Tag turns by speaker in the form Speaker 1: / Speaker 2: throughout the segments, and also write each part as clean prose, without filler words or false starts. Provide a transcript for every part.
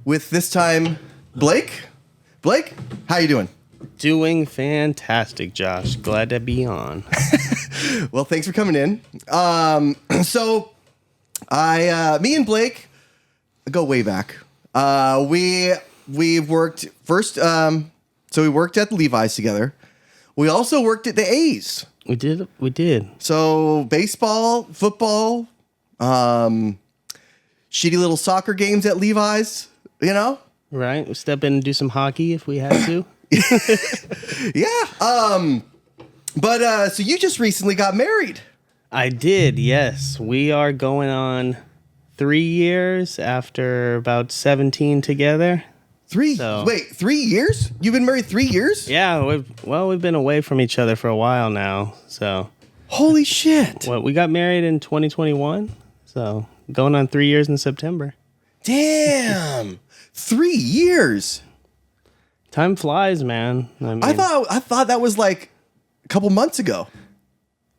Speaker 1: with this time Blake. Blake, how you doing?
Speaker 2: Doing fantastic, Josh. Glad to be on.
Speaker 1: Well, thanks for coming in. Me and Blake go way back. We worked first. So we worked at the Levi's together. We also worked at the A's.
Speaker 2: We did.
Speaker 1: So baseball, football, shitty little soccer games at Levi's. You know,
Speaker 2: Right. We'll step in and do some hockey if we had to.
Speaker 1: yeah. So you just recently got married.
Speaker 2: I did. Yes, we are going on 3 years after about 17 together.
Speaker 1: 3
Speaker 2: So-
Speaker 1: Wait, 3 years? You've been married 3 years?
Speaker 2: Yeah. We've been away from each other for a while now. So
Speaker 1: Holy shit.
Speaker 2: we got married in 2021. So going on 3 years in September.
Speaker 1: Damn. 3 years.
Speaker 2: Time flies, man.
Speaker 1: I thought that was like a couple months ago.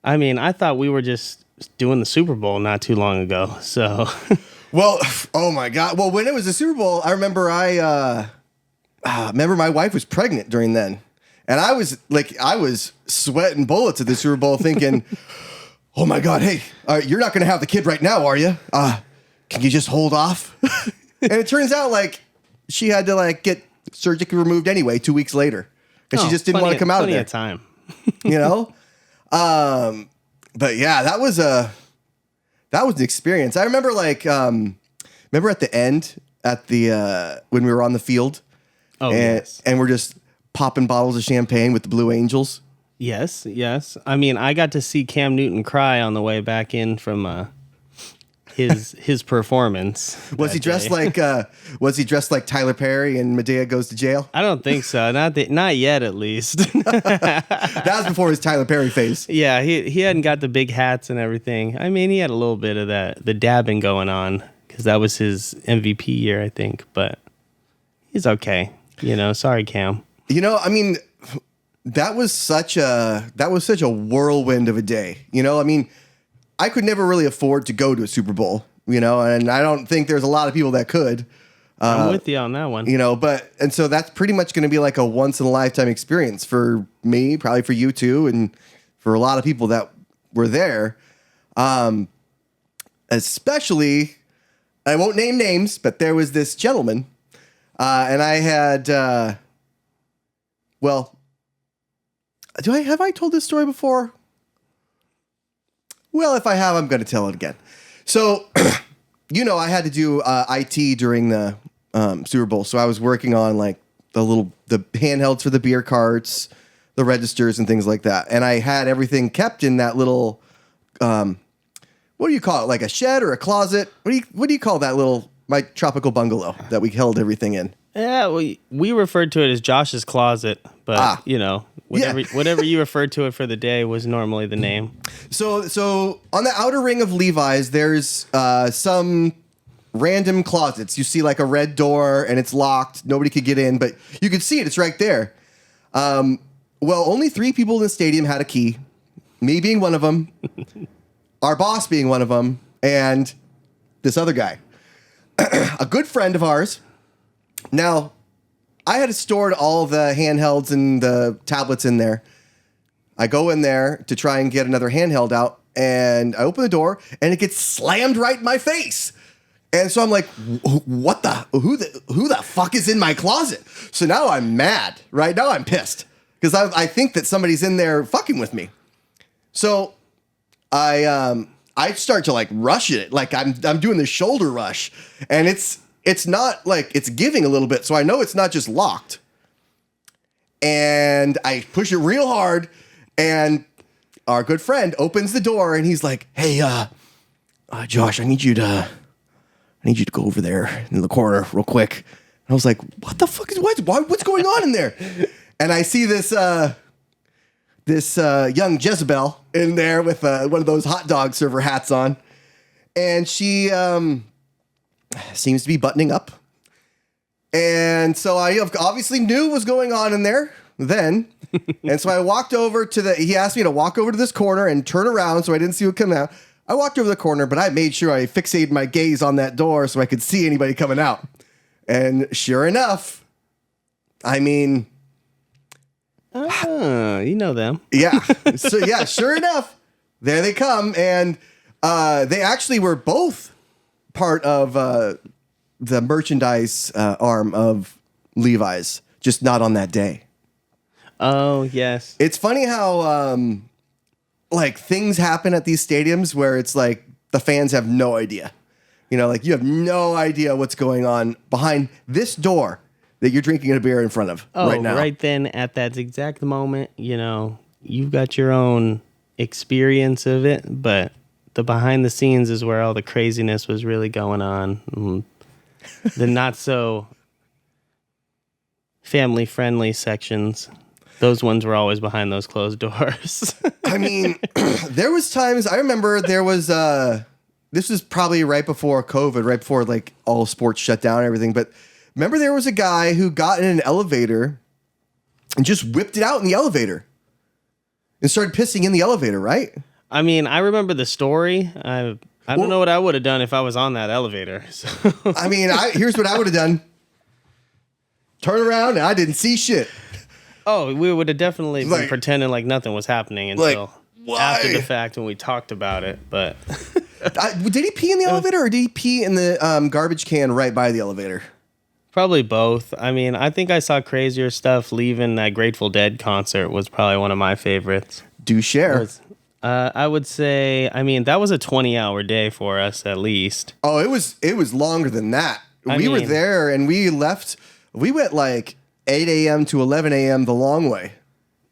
Speaker 2: I thought we were just doing the Super Bowl not too long ago. So
Speaker 1: Well, oh my God. Well, when it was the Super Bowl, I remember remember my wife was pregnant during then. And I was sweating bullets at the Super Bowl thinking, oh my God, hey, you're not going to have the kid right now, are you? Can you just hold off? And it turns out like she had to like get surgically removed anyway 2 weeks later. And she just didn't want to come out of there.
Speaker 2: Plenty of time.
Speaker 1: You know? But yeah, that was an experience. I remember remember at the end at the when we were on the field.
Speaker 2: Oh, yes.
Speaker 1: And we're just popping bottles of champagne with the Blue Angels.
Speaker 2: Yes. I got to see Cam Newton cry on the way back in from his performance.
Speaker 1: Was he dressed like Tyler Perry and Medea Goes to Jail?
Speaker 2: I don't think so. Not yet, at least.
Speaker 1: That was before his Tyler Perry phase.
Speaker 2: Yeah, he hadn't got the big hats and everything. He had a little bit of the dabbing going on because that was his MVP year, I think. But he's okay. Sorry, Cam.
Speaker 1: That was such a whirlwind of a day. I could never really afford to go to a Super Bowl, and I don't think there's a lot of people that could.
Speaker 2: I'm with you on that one.
Speaker 1: And so that's pretty much going to be like a once in a lifetime experience for me, probably for you too, and for a lot of people that were there. Especially, I won't name names, but there was this gentleman, and I had, have I told this story before? Well, if I have, I'm going to tell it again. So, I had to do IT during the Super Bowl. So I was working on like the handhelds for the beer carts, the registers and things like that. And I had everything kept in that little, what do you call it? Like a shed or a closet? What do you call that my tropical bungalow that we held everything in?
Speaker 2: Yeah, we referred to it as Josh's closet, but whatever you referred to it for the day was normally the name.
Speaker 1: So on the outer ring of Levi's, there's some random closets. You see like a red door and it's locked. Nobody could get in, but you could see it. It's right there. Only 3 people in the stadium had a key. Me being one of them, our boss being one of them, and this other guy. A good friend of ours. Now, I had stored all the handhelds and the tablets in there. I go in there to try and get another handheld out, and I open the door, and it gets slammed right in my face. And so I'm like, who the fuck is in my closet? So now I'm mad. Right now I'm pissed because I think that somebody's in there fucking with me. So I start to like rush it, like I'm doing the shoulder rush, and it's not like it's giving a little bit, so I know it's not just locked. And I push it real hard, and our good friend opens the door, and he's like, "Hey, Josh, I need you to go over there in the corner real quick." And I was like, "What the fuck what's going on in there?" And I see this young Jezebel in there with one of those hot dog server hats on, and she seems to be buttoning up. And so I obviously knew what was going on in there then. And so I walked over he asked me to walk over to this corner and turn around so I didn't see what come out. I walked over the corner, but I made sure I fixated my gaze on that door so I could see anybody coming out. And sure enough, I mean,
Speaker 2: you know them.
Speaker 1: yeah. So yeah, sure enough, there they come. And they actually were both part of the merchandise arm of Levi's, just not on that day.
Speaker 2: Oh, yes.
Speaker 1: It's funny how like things happen at these stadiums where it's like the fans have no idea. You know, like you have no idea what's going on behind this door that you're drinking a beer in front of right now.
Speaker 2: Right then at that exact moment, you know, you've got your own experience of it, but the behind the scenes is where all the craziness was really going on. The not so family friendly sections, those ones were always behind those closed doors.
Speaker 1: I mean, there was times I remember there was this was probably right before COVID, right before like all sports shut down and everything. But remember there was a guy who got in an elevator and just whipped it out in the elevator and started pissing in the elevator, right?
Speaker 2: I mean, I remember the story. I don't know what I would have done if I was on that elevator. So.
Speaker 1: I mean, here's what I would have done. Turn around and I didn't see shit.
Speaker 2: Oh, we would have definitely been pretending like nothing was happening until after the fact when we talked about it. But
Speaker 1: did he pee in the elevator or did he pee in the garbage can right by the elevator?
Speaker 2: Probably both. I mean, I think I saw crazier stuff leaving that Grateful Dead concert was probably one of my favorites.
Speaker 1: Do share.
Speaker 2: I would say, I mean, that was a 20-hour day for us at least.
Speaker 1: Oh, it was longer than that. We were there and we left. We went like 8 a.m. to 11 a.m. the long way.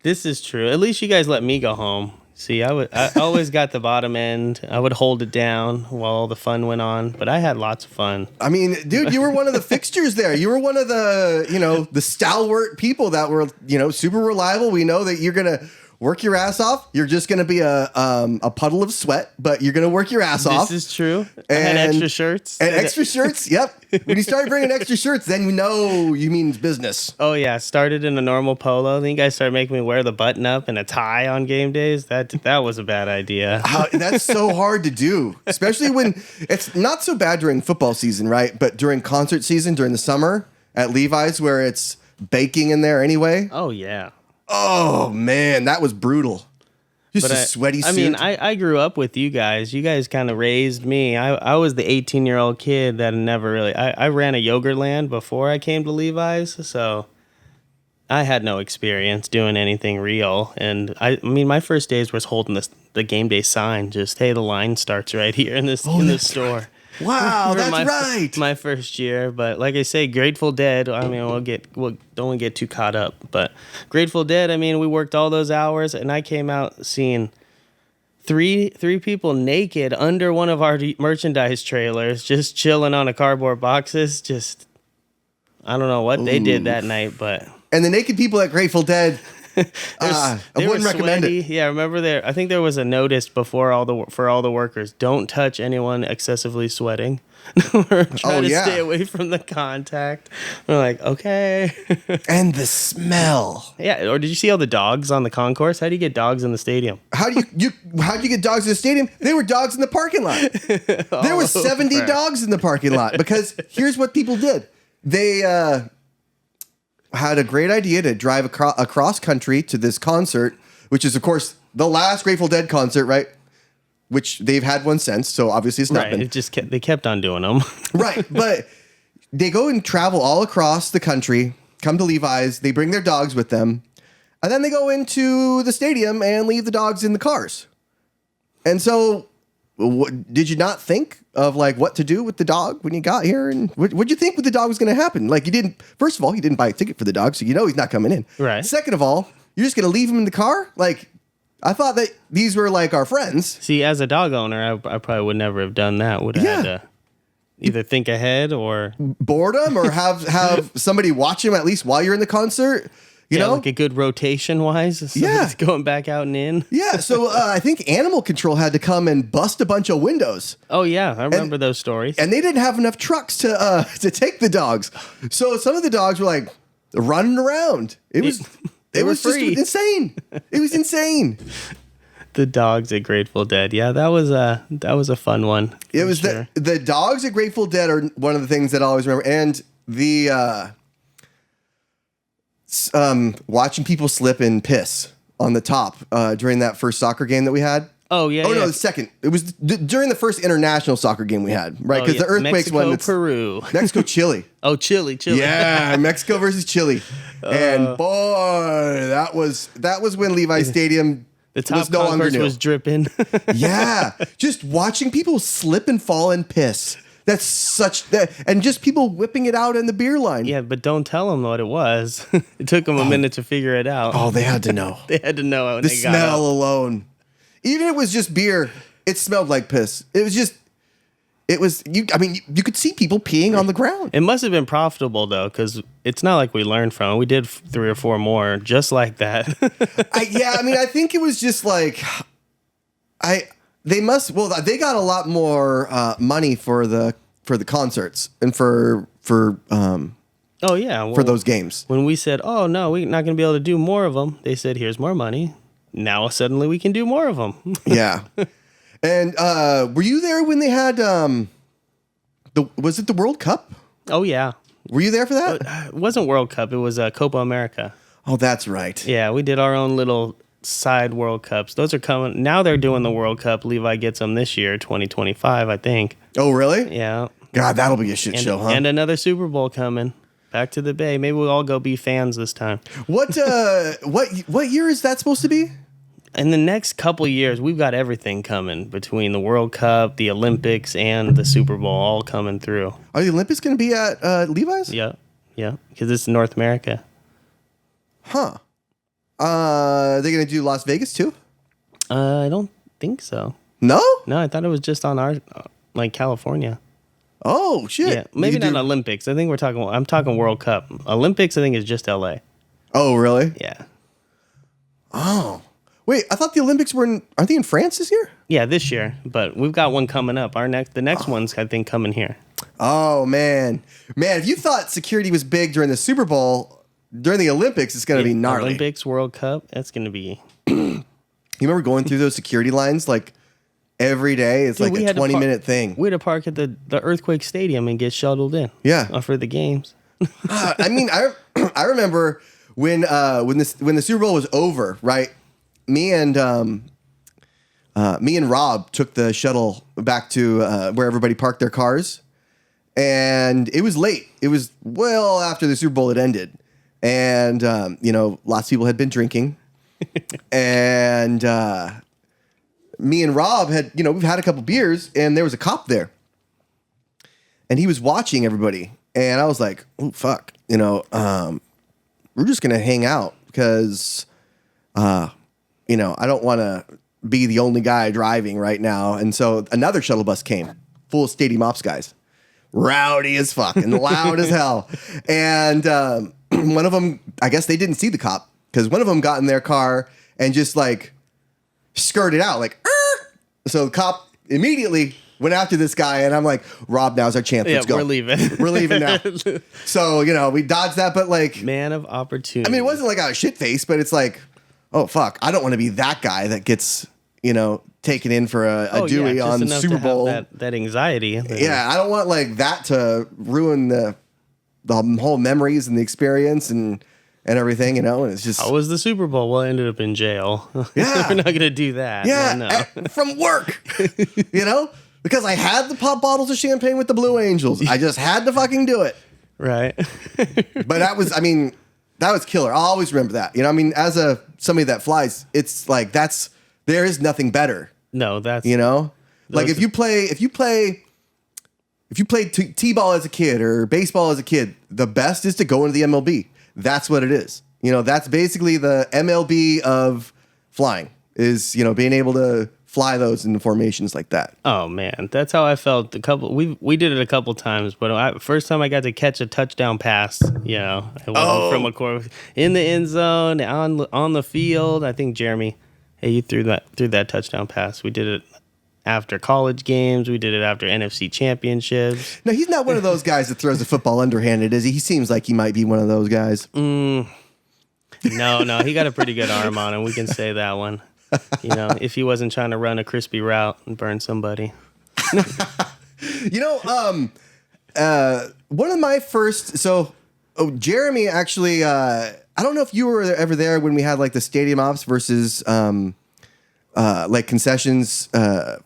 Speaker 2: This is true. At least you guys let me go home. See, I always got the bottom end. I would hold it down while all the fun went on, but I had lots of fun.
Speaker 1: I mean, dude, you were one of the fixtures there. You were one of the, the stalwart people that were, super reliable. We know that you're going to work your ass off. You're just going to be a puddle of sweat, but you're going to work your ass off.
Speaker 2: This is true. I had extra shirts.
Speaker 1: And extra shirts, yep. When you start bringing extra shirts, then you know you mean business.
Speaker 2: Oh, yeah. Started in a normal polo. Then you guys started making me wear the button up and a tie on game days. That was a bad idea.
Speaker 1: That's so hard to do, especially when it's not so bad during football season, right? But during concert season, during the summer at Levi's where it's baking in there anyway.
Speaker 2: Oh, yeah.
Speaker 1: Oh, man, that was brutal. Just a sweaty suit.
Speaker 2: I mean, I grew up with you guys. You guys kind of raised me. I was the 18-year-old kid that never really... I ran a Yogurtland before I came to Levi's, so I had no experience doing anything real. And I mean, my first days was holding the game day sign. Just, hey, the line starts right here in this store.
Speaker 1: Right. Wow, that's right.
Speaker 2: My first year, but like I say, Grateful Dead. I mean, don't get too caught up. But Grateful Dead. I mean, we worked all those hours, and I came out seeing three people naked under one of our merchandise trailers, just chilling on a cardboard boxes. Just I don't know what they did that night, but
Speaker 1: and the naked people at Grateful Dead. I wouldn't recommend it.
Speaker 2: Yeah, remember I think there was a notice before for all the workers: don't touch anyone excessively sweating. We're trying to stay away from the contact. We're like, okay.
Speaker 1: And the smell.
Speaker 2: Yeah. Or did you see all the dogs on the concourse? How do you get dogs in the stadium?
Speaker 1: How'd you get dogs in the stadium? They were dogs in the parking lot. There were 70 dogs in the parking lot because here's what people did. They had a great idea to drive across country to this concert, which is, of course, the last Grateful Dead concert, right? Which they've had one since, so obviously it's not been.
Speaker 2: They kept on doing them.
Speaker 1: Right, but they go and travel all across the country, come to Levi's, they bring their dogs with them, and then they go into the stadium and leave the dogs in the cars. And so, did you not think of like what to do with the dog when you got here? And what'd you think with the dog was going to happen? Like first of all, you didn't buy a ticket for the dog, so you know he's not coming in.
Speaker 2: Right.
Speaker 1: Second of all, you're just going to leave him in the car? Like, I thought that these were like our friends.
Speaker 2: See, as a dog owner, I probably would never have done that. Would have had to either think ahead or
Speaker 1: board him or have somebody watch him at least while you're in the concert. You know,
Speaker 2: like a good rotation wise. Somebody's going back out and in.
Speaker 1: Yeah. So I think Animal Control had to come and bust a bunch of windows.
Speaker 2: Oh yeah, I remember those stories.
Speaker 1: And they didn't have enough trucks to take the dogs. So some of the dogs were like running around. It was just insane. It was insane.
Speaker 2: The dogs at Grateful Dead. Yeah, that was a fun one.
Speaker 1: It was the dogs at Grateful Dead are one of the things that I always remember. And the watching people slip and piss on the top during that first soccer game that we had.
Speaker 2: Oh yeah.
Speaker 1: Oh
Speaker 2: yeah.
Speaker 1: no, the second. It was during the first international soccer game we had, right? Because the earthquakes
Speaker 2: Mexico,
Speaker 1: one.
Speaker 2: Peru.
Speaker 1: Mexico, Chile.
Speaker 2: Oh, Chile.
Speaker 1: Yeah, Mexico versus Chile, and boy, that was when Levi Stadium
Speaker 2: The top
Speaker 1: was no longer
Speaker 2: concourse
Speaker 1: new.
Speaker 2: was dripping.
Speaker 1: Yeah, just watching people slip and fall and piss. That's such that, and just people whipping it out in the beer line.
Speaker 2: Yeah, but don't tell them what it was. It took them a minute to figure it out.
Speaker 1: Oh, they had to know.
Speaker 2: They had to know when
Speaker 1: The
Speaker 2: they got
Speaker 1: smell
Speaker 2: up.
Speaker 1: alone. Even if it was just beer, it smelled like piss. You could see people peeing on the ground.
Speaker 2: It must have been profitable though, because it's not like we learned from it. We did 3 or 4 more just like that.
Speaker 1: I think it was just like they got a lot more money for the concerts and for
Speaker 2: Oh yeah, well,
Speaker 1: for those games.
Speaker 2: when we said, "Oh no, we're not going to be able to do more of them," they said, "Here's more money." Now suddenly we can do more of them.
Speaker 1: Yeah. And were you there when they had was it the World Cup?
Speaker 2: Oh yeah,
Speaker 1: Were you there for that?
Speaker 2: it wasn't World Cup. It was Copa America.
Speaker 1: Oh, that's right.
Speaker 2: Yeah, we did our own little side World Cups. Those are coming now. They're doing the World Cup. Levi gets them this year, 2025, I think.
Speaker 1: Oh, really?
Speaker 2: Yeah,
Speaker 1: God, that'll be a shit show, huh?
Speaker 2: and another Super Bowl coming. Back to the Bay. Maybe we'll all go be fans this time.
Speaker 1: What year is that supposed to be?
Speaker 2: In the next couple years, we've got everything coming between the World Cup, the Olympics, and the Super Bowl all coming through.
Speaker 1: Are the Olympics going to be at Levi's?
Speaker 2: Yeah, because it's North America.
Speaker 1: Huh. They're going to do Las Vegas too?
Speaker 2: I don't think so.
Speaker 1: No?
Speaker 2: No, I thought it was just on our, like California.
Speaker 1: Oh, shit.
Speaker 2: Yeah, maybe not Olympics. I'm talking World Cup. Olympics, I think, is just LA.
Speaker 1: Oh, really?
Speaker 2: Yeah.
Speaker 1: Oh. Wait, I thought the Olympics aren't they in France this year?
Speaker 2: Yeah, this year, but we've got one coming up. The next one's I think coming here.
Speaker 1: Oh, man. Man, if you thought security was big during the Super Bowl, during the Olympics, it's going to be gnarly.
Speaker 2: Olympics, World Cup, that's going to be.
Speaker 1: You remember going through those security lines like every day? It's
Speaker 2: Dude,
Speaker 1: like a 20-minute thing.
Speaker 2: We had to park at the Earthquake Stadium and get shuttled in.
Speaker 1: Yeah.
Speaker 2: For the games.
Speaker 1: I remember when the Super Bowl was over, right? Me and Rob took the shuttle back to where everybody parked their cars, and it was late. It was well after the Super Bowl had ended, and lots of people had been drinking, and me and Rob had we've had a couple beers, and there was a cop there, and he was watching everybody, and I was like, oh fuck, we're just gonna hang out because I don't want to be the only guy driving right now. And so another shuttle bus came full of Stadium Ops guys, rowdy as fuck and loud as hell. And one of them, I guess they didn't see the cop because one of them got in their car and just like skirted out like, "Arr!" So the cop immediately went after this guy. And I'm like, Rob, now's our chance. Let's go.
Speaker 2: We're leaving.
Speaker 1: We're leaving now. So, we dodged that, but like,
Speaker 2: Man of opportunity.
Speaker 1: I mean, it wasn't like I was shit faced, but it's like, oh fuck, I don't want to be that guy that gets taken in for a Dewey
Speaker 2: just
Speaker 1: on
Speaker 2: enough
Speaker 1: Super
Speaker 2: to have
Speaker 1: Bowl.
Speaker 2: that anxiety.
Speaker 1: Yeah, I don't want like that to ruin the whole memories and the experience and everything. And it's just
Speaker 2: How was the Super Bowl? Well, I ended up in jail.
Speaker 1: Yeah.
Speaker 2: We're not gonna do that. No.
Speaker 1: From work, because I had to pop bottles of champagne with the Blue Angels. I just had to fucking do it.
Speaker 2: Right.
Speaker 1: But that was killer. I'll always remember that. As somebody that flies, it's like there is nothing better.
Speaker 2: No, that's
Speaker 1: like if you play t-ball as a kid or baseball as a kid, the best is to go into the MLB. That's what it is. That's basically the MLB of flying is being able to fly those in formations like that.
Speaker 2: Oh man, that's how I felt. We did it a couple times, but first time I got to catch a touchdown pass, I went from a court in the end zone on the field. I think Jeremy, you threw that touchdown pass. We did it after college games. We did it after NFC championships.
Speaker 1: No, he's not one of those guys that throws the football underhanded, is he? He seems like he might be one of those guys.
Speaker 2: No, he got a pretty good arm on him. We can say that one. If he wasn't trying to run a crispy when
Speaker 1: one of my first. So, Jeremy actually. I don't know if you were ever there when we had like the stadium ops versus like concessions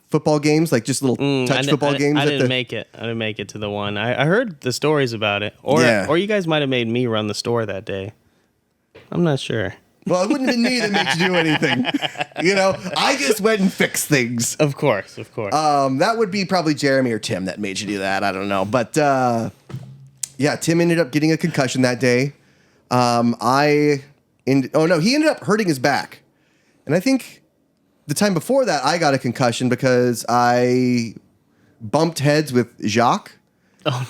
Speaker 1: football games, like just little touch football games.
Speaker 2: I didn't make it. I didn't make it to the one. I heard the stories about it, or you guys might have made me run the store that day. I'm not sure.
Speaker 1: Well, it wouldn't have been me that made you do anything. I just went and fixed things.
Speaker 2: Of course.
Speaker 1: That would be probably Jeremy or Tim that made you do that. I don't know, but yeah, Tim ended up getting a concussion that day. He ended up hurting his back, and I think the time before that I got a concussion because I bumped heads with Jacques.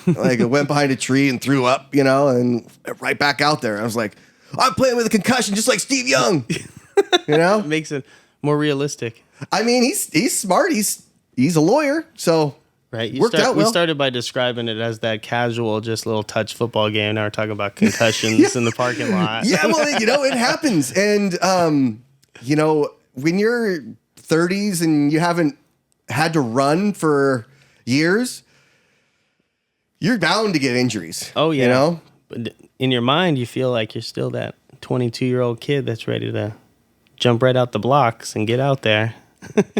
Speaker 1: Like, I went behind a tree and threw up, and right back out there. I was like, I'm playing with a concussion just like Steve Young.
Speaker 2: It makes it more realistic.
Speaker 1: I mean, he's smart. He's a lawyer, so
Speaker 2: right.
Speaker 1: Worked out well.
Speaker 2: We started by describing it as that casual, just little touch football game. Now we're talking about concussions in the parking lot.
Speaker 1: Yeah, well, it happens, and when you're 30s and you haven't had to run for years, you're bound to get injuries.
Speaker 2: Oh yeah, But in your mind, you feel like you're still that 22-year-old kid that's ready to jump right out the blocks and get out there.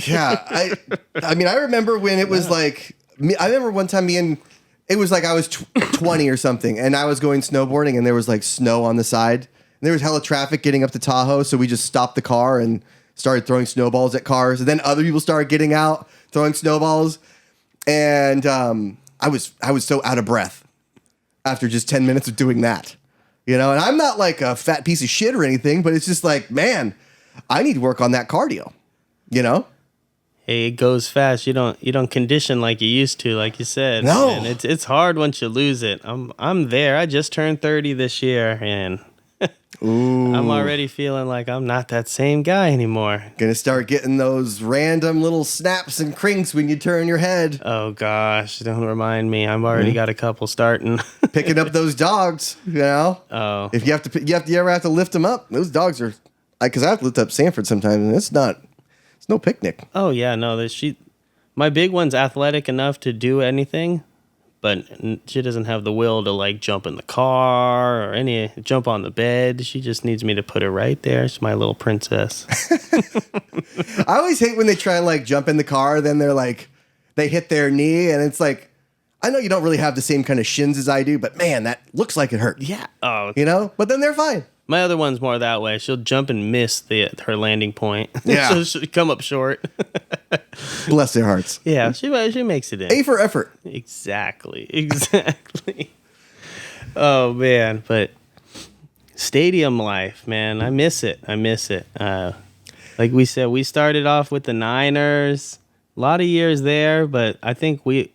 Speaker 1: Yeah, I mean, I remember when it was like, I remember one time it was like I was 20 or something, and I was going snowboarding, and there was like snow on the side, and there was hella traffic getting up to Tahoe, so we just stopped the car and started throwing snowballs at cars, and then other people started getting out, throwing snowballs, and I was so out of breath after just 10 minutes of doing that, and I'm not like a fat piece of shit or anything, but it's just like, man, I need to work on that cardio,
Speaker 2: Hey, it goes fast. You don't condition like you used to, like you said.
Speaker 1: No.
Speaker 2: And it's hard once you lose it. I'm there. I just turned 30 this year, and I'm already feeling like I'm not that same guy anymore.
Speaker 1: Gonna start getting those random little snaps and crinks when you turn your head.
Speaker 2: Oh gosh, don't remind me. I've already got a couple starting.
Speaker 1: Picking up those dogs,
Speaker 2: Oh.
Speaker 1: If you ever have to lift them up, those dogs are, because I have to lift up Sanford sometimes, and it's no picnic.
Speaker 2: Oh yeah, no. My big one's athletic enough to do anything, but she doesn't have the will to like jump in the car or jump on the bed. She just needs me to put her right there. She's my little princess.
Speaker 1: I always hate when they try and like jump in the car, then they're like, they hit their knee, and it's like, I know you don't really have the same kind of shins as I do, but man, that looks like it hurt.
Speaker 2: Yeah. Oh.
Speaker 1: But then they're fine.
Speaker 2: My other one's more that way. She'll jump and miss her landing point.
Speaker 1: Yeah.
Speaker 2: So she'll come up short.
Speaker 1: Bless their hearts.
Speaker 2: Yeah, she makes it in.
Speaker 1: A for effort.
Speaker 2: Exactly. Oh, man. But stadium life, man, I miss it. Like we said, we started off with the Niners. A lot of years there, but I think we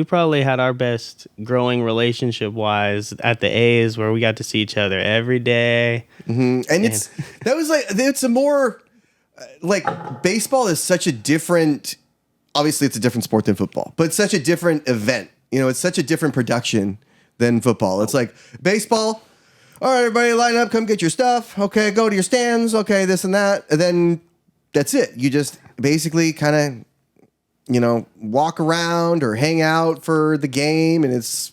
Speaker 2: probably had our best growing relationship wise at the A's, where we got to see each other every day.
Speaker 1: Mm-hmm. And it's a more like, baseball is such a different, obviously it's a different sport than football, but it's such a different event. It's such a different production than football. It's like baseball. All right, everybody line up, come get your stuff. Okay, go to your stands. Okay, this and that. And then that's it. You just basically kind of, walk around or hang out for the game, and it's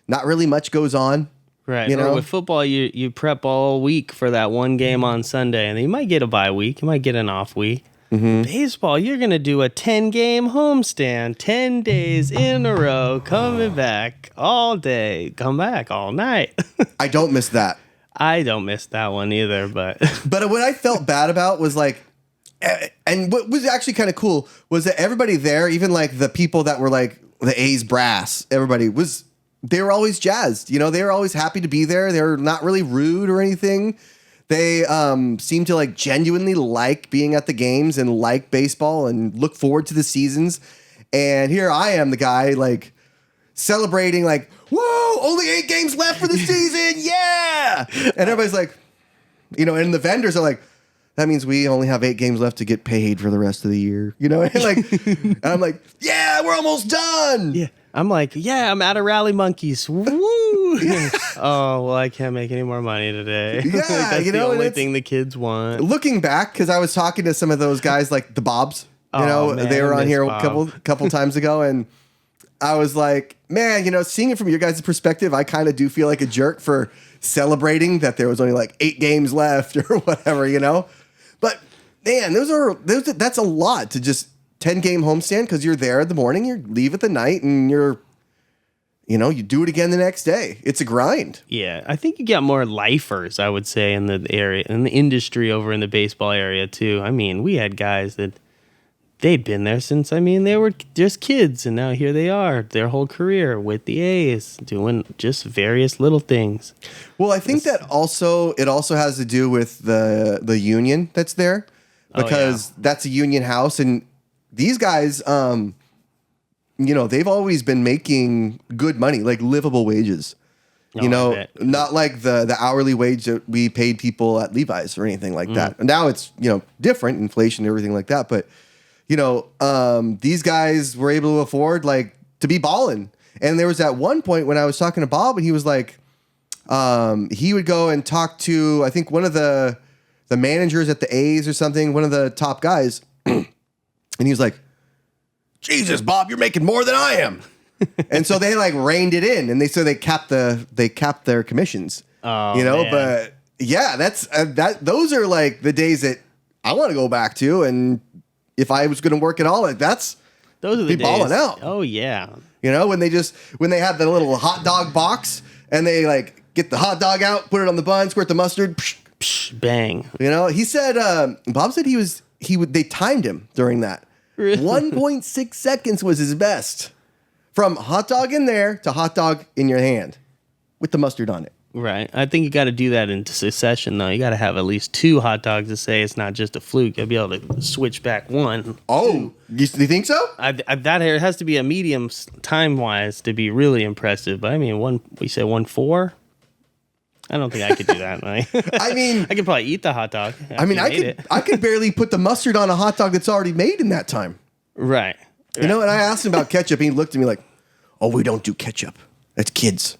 Speaker 1: not really much goes on.
Speaker 2: Right. Or with football, you prep all week for that one game on Sunday, and you might get a bye week. You might get an off week. Mm-hmm. Baseball, you're going to do a 10-game homestand, 10 days in a row, coming back all day, come back all night.
Speaker 1: I don't miss that.
Speaker 2: I don't miss that one either, but...
Speaker 1: But what I felt bad about was like, and what was actually kind of cool was that everybody there, even like the people that were like the A's brass, they were always jazzed. They were always happy to be there. They were not really rude or anything. They seemed to like genuinely like being at the games and like baseball and look forward to the seasons. And here I am, the guy like celebrating like, whoa, only 8 games left for the season. Yeah. And everybody's like, and the vendors are like, that means we only have 8 games left to get paid for the rest of the year. And and I'm like, yeah, we're almost done.
Speaker 2: Yeah. I'm like, yeah, I'm out of Rally Monkeys. Woo!
Speaker 1: Yeah.
Speaker 2: Oh, well, I can't make any more money today.
Speaker 1: Yeah,
Speaker 2: that's the only thing the kids want.
Speaker 1: Looking back, because I was talking to some of those guys, like the Bobs.
Speaker 2: Man,
Speaker 1: they were on here
Speaker 2: Bob.
Speaker 1: a couple times ago, and I was like, man, seeing it from your guys' perspective, I kind of do feel like a jerk for celebrating that there was only like 8 games left or whatever, But man, that's a lot to just 10-game homestand because you're there in the morning, you leave at the night, and you do it again the next day. It's a grind.
Speaker 2: Yeah, I think you got more lifers, I would say, in the area, in the industry over in the baseball area too. I mean, we had guys that they'd been there since, they were just kids, and now here they are, their whole career with the A's, doing just various little things.
Speaker 1: Well, I think that it also has to do with the union that's there, because that's a union house, and these guys, they've always been making good money, like livable wages. Not like the hourly wage that we paid people at Levi's or anything like that. Now it's, different, inflation and everything like that. But, these guys were able to afford like to be balling. And there was at one point when I was talking to Bob, and he was like, he would go and talk to, I think, one of the managers at the A's or something, one of the top guys. And he was like, Jesus, Bob, you're making more than I am. And so they like reined it in, and they capped their commissions.
Speaker 2: Oh, man.
Speaker 1: But yeah, those are like the days that I want to go back to. And if I was going to work at all, those are the days. Balling out.
Speaker 2: Oh yeah.
Speaker 1: When they have the little hot dog box, and they like get the hot dog out, put it on the bun, squirt the mustard,
Speaker 2: bang.
Speaker 1: He said, Bob said they timed him during that.
Speaker 2: Really?
Speaker 1: 1.6 seconds was his best. From hot dog in there to hot dog in your hand with the mustard on it.
Speaker 2: Right. I think you got to do that in succession, though. You got to have at least 2 hot dogs to say it's not just a fluke. You'll be able to switch back one.
Speaker 1: Oh, you think so?
Speaker 2: That here has to be a medium time-wise to be really impressive. But, we say 1.4? I don't think I could do that. I could probably eat the hot dog.
Speaker 1: I could barely put the mustard on a hot dog that's already made in that time.
Speaker 2: Right.
Speaker 1: And I asked him about ketchup, and he looked at me like, "Oh, we don't do ketchup. That's kids.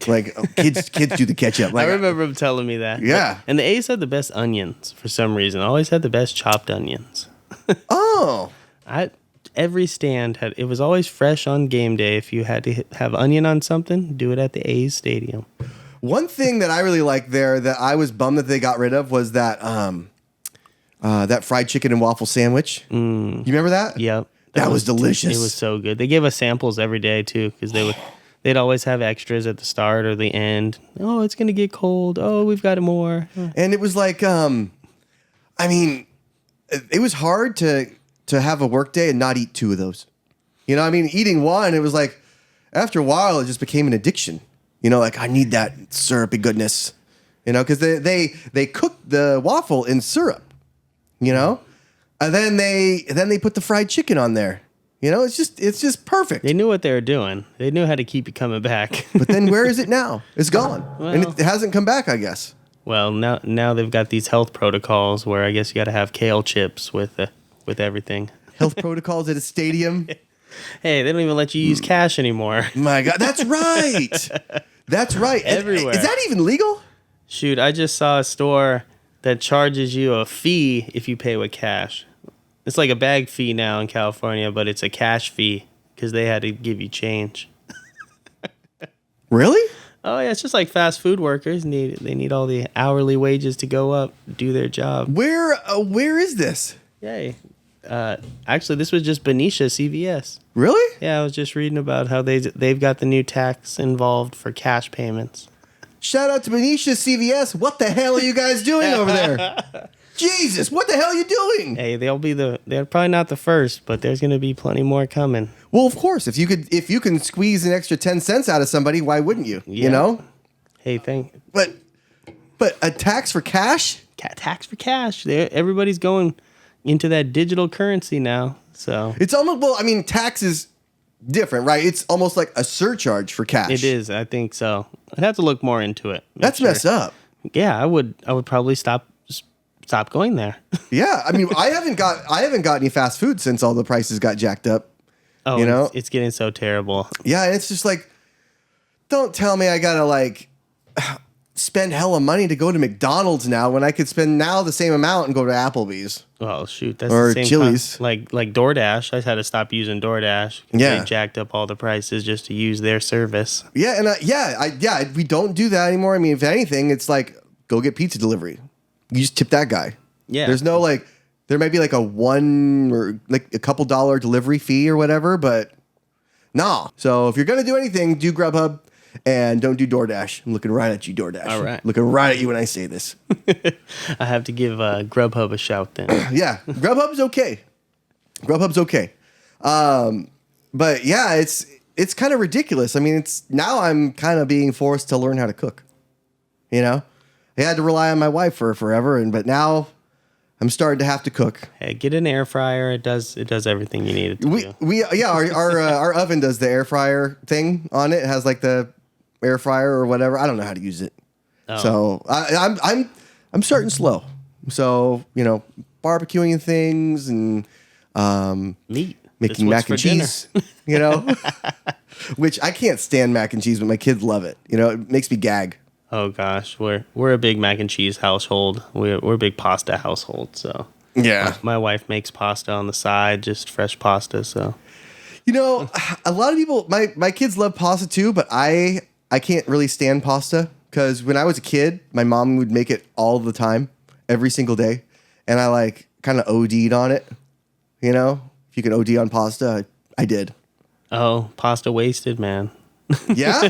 Speaker 1: Like kids do the ketchup." Like,
Speaker 2: I remember him telling me that.
Speaker 1: Yeah.
Speaker 2: And the A's had the best onions for some reason. Always had the best chopped onions.
Speaker 1: Oh.
Speaker 2: Every stand it was always fresh on game day. If you had to have onion on something, do it at the A's stadium.
Speaker 1: One thing that I really liked there that I was bummed that they got rid of was that fried chicken and waffle sandwich. You remember that?
Speaker 2: Yep.
Speaker 1: That was delicious.
Speaker 2: It was so good. They gave us samples every day too, because they'd always have extras at the start or the end. Oh, it's gonna get cold. Oh, we've got more.
Speaker 1: And it was like, it was hard to have a work day and not eat 2 of those. Eating one, it was like after a while it just became an addiction. Like I need that syrupy goodness. Because they cook the waffle in syrup. And then they put the fried chicken on there. It's just perfect.
Speaker 2: They knew what they were doing. They knew how to keep it coming back.
Speaker 1: But then where is it now? It's gone.
Speaker 2: Well,
Speaker 1: and it hasn't come back, I guess.
Speaker 2: Well, now they've got these health protocols where I guess you got to have kale chips with everything.
Speaker 1: Health protocols at a stadium.
Speaker 2: Hey, they don't even let you use cash anymore.
Speaker 1: My God, that's right. That's right.
Speaker 2: Everywhere.
Speaker 1: Is that even legal?
Speaker 2: Shoot, I just saw a store that charges you a fee if you pay with cash. It's like a bag fee now in California, but it's a cash fee because they had to give you change.
Speaker 1: Really?
Speaker 2: Oh yeah, it's just like fast food workers they need all the hourly wages to go up, do their job.
Speaker 1: Where is this?
Speaker 2: Yay. Actually, this was just Benicia CVS.
Speaker 1: Really?
Speaker 2: Yeah, I was just reading about how they've got the new tax involved for cash payments.
Speaker 1: Shout out to Benicia CVS. What the hell are you guys doing over there? Jesus, what the hell are you doing?
Speaker 2: Hey, they're probably not the first, but there's going to be plenty more coming.
Speaker 1: Well, of course, if you can squeeze an extra 10 cents out of somebody, why wouldn't you?
Speaker 2: Yeah. Hey,
Speaker 1: But a tax for cash?
Speaker 2: Tax for cash. Everybody's going into that digital currency now. So
Speaker 1: it's almost tax is different, right? It's almost like a surcharge for cash.
Speaker 2: It is, I think so. I'd have to look more into it.
Speaker 1: That's messed up.
Speaker 2: Yeah, I would probably stop going there.
Speaker 1: Yeah, I haven't got any fast food since all the prices got jacked up.
Speaker 2: Oh, it's getting so terrible.
Speaker 1: Yeah, it's just like, don't tell me I gotta spend hella money to go to McDonald's now when I could spend now the same amount and go to Applebee's.
Speaker 2: Oh shoot, that's
Speaker 1: Or
Speaker 2: the same
Speaker 1: Chili's.
Speaker 2: like DoorDash. I had to stop using DoorDash.
Speaker 1: Yeah.
Speaker 2: They jacked up all the prices just to use their service.
Speaker 1: Yeah, and we don't do that anymore. I mean, if anything, it's like go get pizza delivery. You just tip that guy.
Speaker 2: Yeah.
Speaker 1: There's no like, there might be like a $1 or like a couple dollar delivery fee or whatever, but nah. So if you're gonna do anything, do Grubhub and don't do DoorDash. I'm looking right at you, DoorDash.
Speaker 2: All right.
Speaker 1: Looking right at you when I say this.
Speaker 2: I have to give Grubhub a shout then.
Speaker 1: Yeah, Grubhub's okay. Grubhub's okay. But yeah, it's kind of ridiculous. I mean, it's now I'm kind of being forced to learn how to cook. You know, I had to rely on my wife for forever, but now I'm starting to have to cook.
Speaker 2: Hey, get an air fryer. It does everything you need it to do.
Speaker 1: Our oven does the air fryer thing on it. It has like the air fryer or whatever. I don't know how to use it.
Speaker 2: Oh.
Speaker 1: So I'm starting slow. So, you know, barbecuing things and
Speaker 2: Meat.
Speaker 1: making mac and cheese, you know, which I can't stand mac and cheese, but my kids love it. You know, it makes me gag.
Speaker 2: Oh gosh, we're a big mac and cheese household. We're a big pasta household. So
Speaker 1: Yeah.
Speaker 2: my wife makes pasta on the side, just fresh pasta. So
Speaker 1: You know, a lot of people, my kids love pasta too, but I can't really stand pasta because when I was a kid, my mom would make it all the time, every single day. And I like kind of OD'd on it. You know, if you can OD on pasta, I did.
Speaker 2: oh, pasta wasted, man.
Speaker 1: Yeah?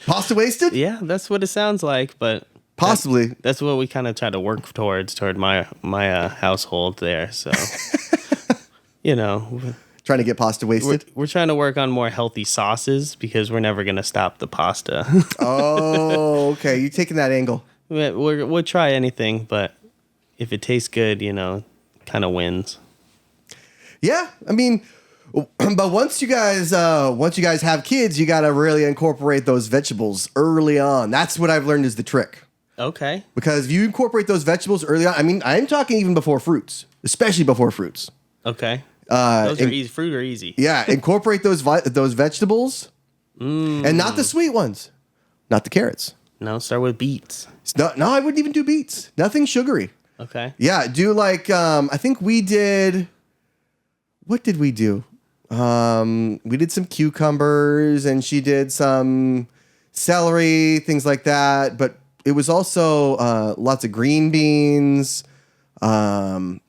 Speaker 1: Pasta wasted?
Speaker 2: Yeah, that's what it sounds like. But
Speaker 1: Possibly.
Speaker 2: that's what we kind of try to work toward my household there. So you know.
Speaker 1: Trying to get pasta wasted?
Speaker 2: We're trying to work on more healthy sauces because we're never going to stop the pasta.
Speaker 1: Oh, okay. You're taking that angle.
Speaker 2: We'll try anything, but if it tastes good, you know, kind of wins.
Speaker 1: Yeah, I mean, but once you guys have kids, you got to really incorporate those vegetables early on. That's what I've learned is the trick.
Speaker 2: Okay.
Speaker 1: Because if you incorporate those vegetables early on, I mean, I'm talking even before fruits, especially before fruits.
Speaker 2: Okay. Those are easy. Fruit are easy.
Speaker 1: Yeah, incorporate those vegetables, and not the sweet ones, not the carrots.
Speaker 2: No, start with beets.
Speaker 1: No, I wouldn't even do beets. Nothing sugary.
Speaker 2: Okay.
Speaker 1: Yeah, do like I think we did. What did we do? We did some cucumbers, and she did some celery, things like that. But it was also lots of green beans. You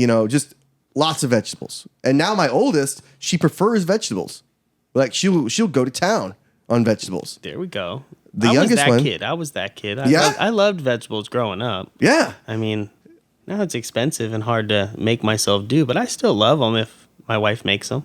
Speaker 1: know, just lots of vegetables. And now my oldest, she prefers vegetables. Like she'll go to town on vegetables.
Speaker 2: There we go.
Speaker 1: The youngest one.
Speaker 2: I was that kid.
Speaker 1: Yeah?
Speaker 2: I loved vegetables growing up.
Speaker 1: Yeah.
Speaker 2: I mean, now it's expensive and hard to make myself do, but I still love them if my wife makes them.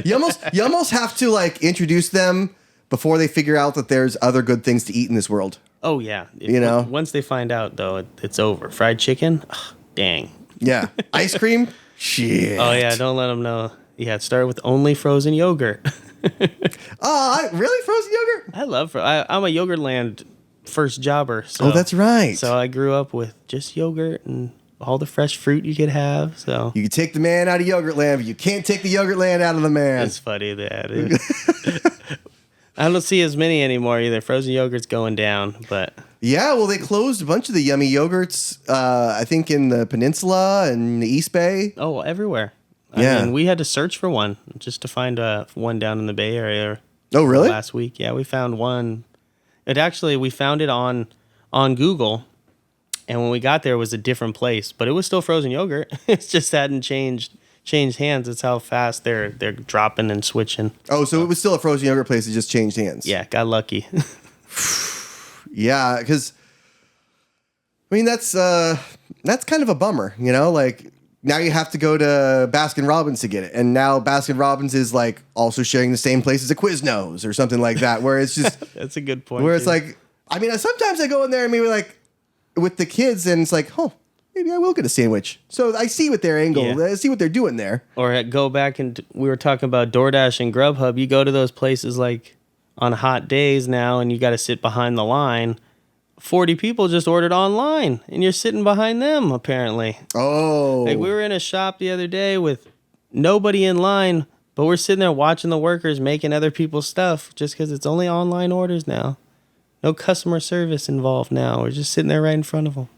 Speaker 1: You almost have to like introduce them before they figure out that there's other good things to eat in this world.
Speaker 2: Oh yeah.
Speaker 1: You know?
Speaker 2: Once they find out though, it's over. Fried chicken? Ugh, dang.
Speaker 1: Yeah. Ice cream? Shit.
Speaker 2: Oh yeah, don't let them know. Yeah, start with only frozen yogurt.
Speaker 1: Really? Frozen yogurt?
Speaker 2: I love. I'm a Yogurtland first jobber. So,
Speaker 1: Oh, that's right.
Speaker 2: So I grew up with just yogurt and all the fresh fruit you could have. So
Speaker 1: You can take the man out of Yogurtland, but you can't take the Yogurtland out of the man.
Speaker 2: it's funny that I don't see as many anymore either. Frozen yogurt's going down, but
Speaker 1: Yeah, well, they closed a bunch of the yummy yogurts, I think, in the Peninsula and the East Bay.
Speaker 2: oh, everywhere.
Speaker 1: Yeah.
Speaker 2: I mean, we had to search for one just to find one down in the Bay Area.
Speaker 1: Oh, really?
Speaker 2: Last week, yeah, we found one. We found it on Google, and when we got there, it was a different place, but it was still frozen yogurt. It just hadn't changed hands. It's how fast they're dropping and switching.
Speaker 1: Oh, so it was still a frozen yogurt place. It just changed hands.
Speaker 2: Yeah, got lucky.
Speaker 1: Yeah, because I mean that's kind of a bummer, you know. Like now you have to go to Baskin Robbins to get it, and now Baskin Robbins is like also sharing the same place as a Quiznos or something like that, where it's just
Speaker 2: That's a good point.
Speaker 1: where it's
Speaker 2: too.
Speaker 1: like, I mean, sometimes I go in there and maybe like with the kids, and it's like, oh, maybe I will get a sandwich. So I see what their angle,
Speaker 2: Yeah.
Speaker 1: I see what they're doing there.
Speaker 2: Or go back and we were talking about DoorDash and Grubhub. You go to those places like on hot days now, and you got to sit behind the line. 40 people just ordered online, and you're sitting behind them apparently.
Speaker 1: Oh,
Speaker 2: Like we were in a shop the other day with nobody in line, but we're sitting there watching the workers making other people's stuff just because it's only online orders now. No customer service involved now. We're just sitting there right in front of them.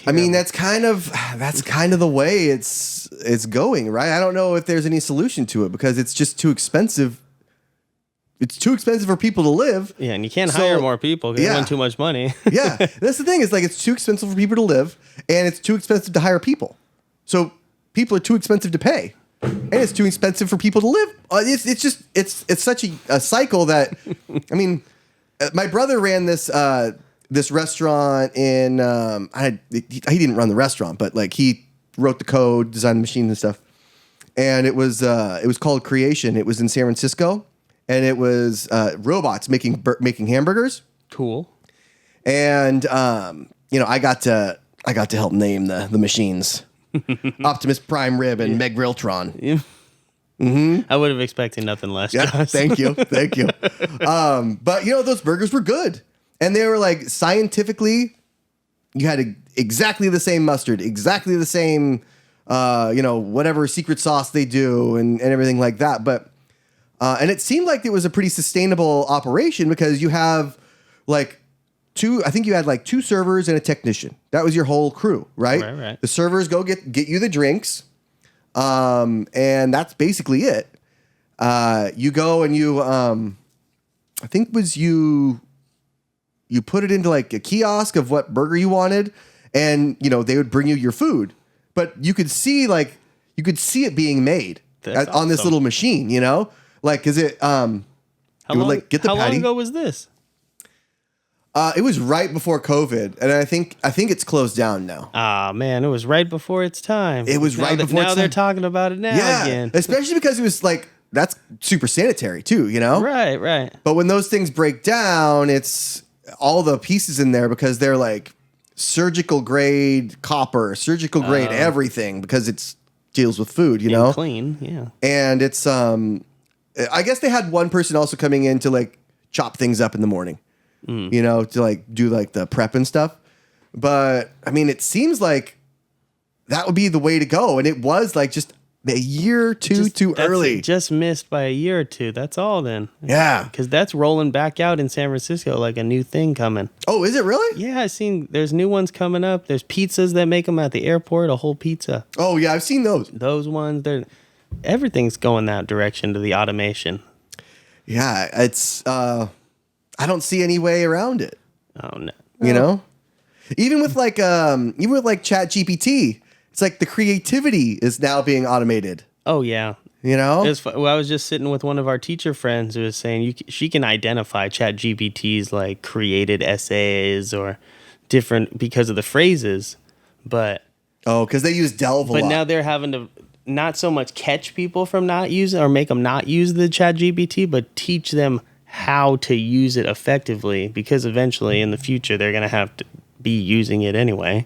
Speaker 1: I mean, that's kind of the way it's going, right? I don't know if there's any solution to it because it's just too expensive. It's too expensive for people to live.
Speaker 2: Yeah, and you can't hire more people because they want too much money.
Speaker 1: Yeah, that's the thing. Is like it's too expensive for people to live, and it's too expensive to hire people. So people are too expensive to pay, and it's too expensive for people to live. It's such a cycle that, I mean, my brother ran this restaurant in he didn't run the restaurant, but like he wrote the code, designed the machines and stuff, and it was called Creation. It was in San Francisco. And it was robots making hamburgers.
Speaker 2: Cool.
Speaker 1: And I got to help name the machines, Optimus Prime Rib and Meg Grilltron.
Speaker 2: Yeah. Mm-hmm. I would have expected nothing less.
Speaker 1: Yeah,
Speaker 2: Josh.
Speaker 1: thank you. But those burgers were good, and they were like scientifically, you had exactly the same mustard, exactly the same, whatever secret sauce they do, and everything like that, but. And it seemed like it was a pretty sustainable operation because you have I think you had like 2 servers and a technician. That was your whole crew, right?
Speaker 2: Right.
Speaker 1: The servers go get you the drinks. And that's basically it. You go and you put it into like a kiosk of what burger you wanted, and they would bring you your food. But you could see it being made on this little machine, Like, is it? How
Speaker 2: long
Speaker 1: get the patty.
Speaker 2: How long ago was this?
Speaker 1: It was right before COVID, and I think it's closed down now.
Speaker 2: Ah, man, it was right before its time.
Speaker 1: It was right before.
Speaker 2: Now they're talking about it now again.
Speaker 1: Especially because it was like that's super sanitary too,
Speaker 2: Right.
Speaker 1: But when those things break down, it's all the pieces in there because they're like surgical grade copper, surgical grade everything because it's deals with food,
Speaker 2: And clean, yeah.
Speaker 1: And it's I guess they had one person also coming in to like chop things up in the morning, to like do like the prep and stuff. But I mean, it seems like that would be the way to go. And it was like just a year or two too early.
Speaker 2: Just missed by a year or two. That's all then.
Speaker 1: Yeah.
Speaker 2: Because that's rolling back out in San Francisco like a new thing coming.
Speaker 1: Oh, is it really?
Speaker 2: Yeah, I've seen there's new ones coming up. There's pizzas that make them at the airport, a whole pizza.
Speaker 1: Oh, yeah, I've seen those.
Speaker 2: Those ones, everything's going that direction to the automation.
Speaker 1: Yeah, it's I don't see any way around it.
Speaker 2: Oh no.
Speaker 1: Even with Chat GPT, it's like the creativity is now being automated.
Speaker 2: Oh yeah. I was just sitting with one of our teacher friends who was saying she can identify Chat GPT's like created essays or different because of the phrases, but
Speaker 1: because they use Delve a lot.
Speaker 2: But now they're having to not so much catch people from not using or make them not use the Chat GPT, but teach them how to use it effectively because eventually in the future they're going to have to be using it anyway.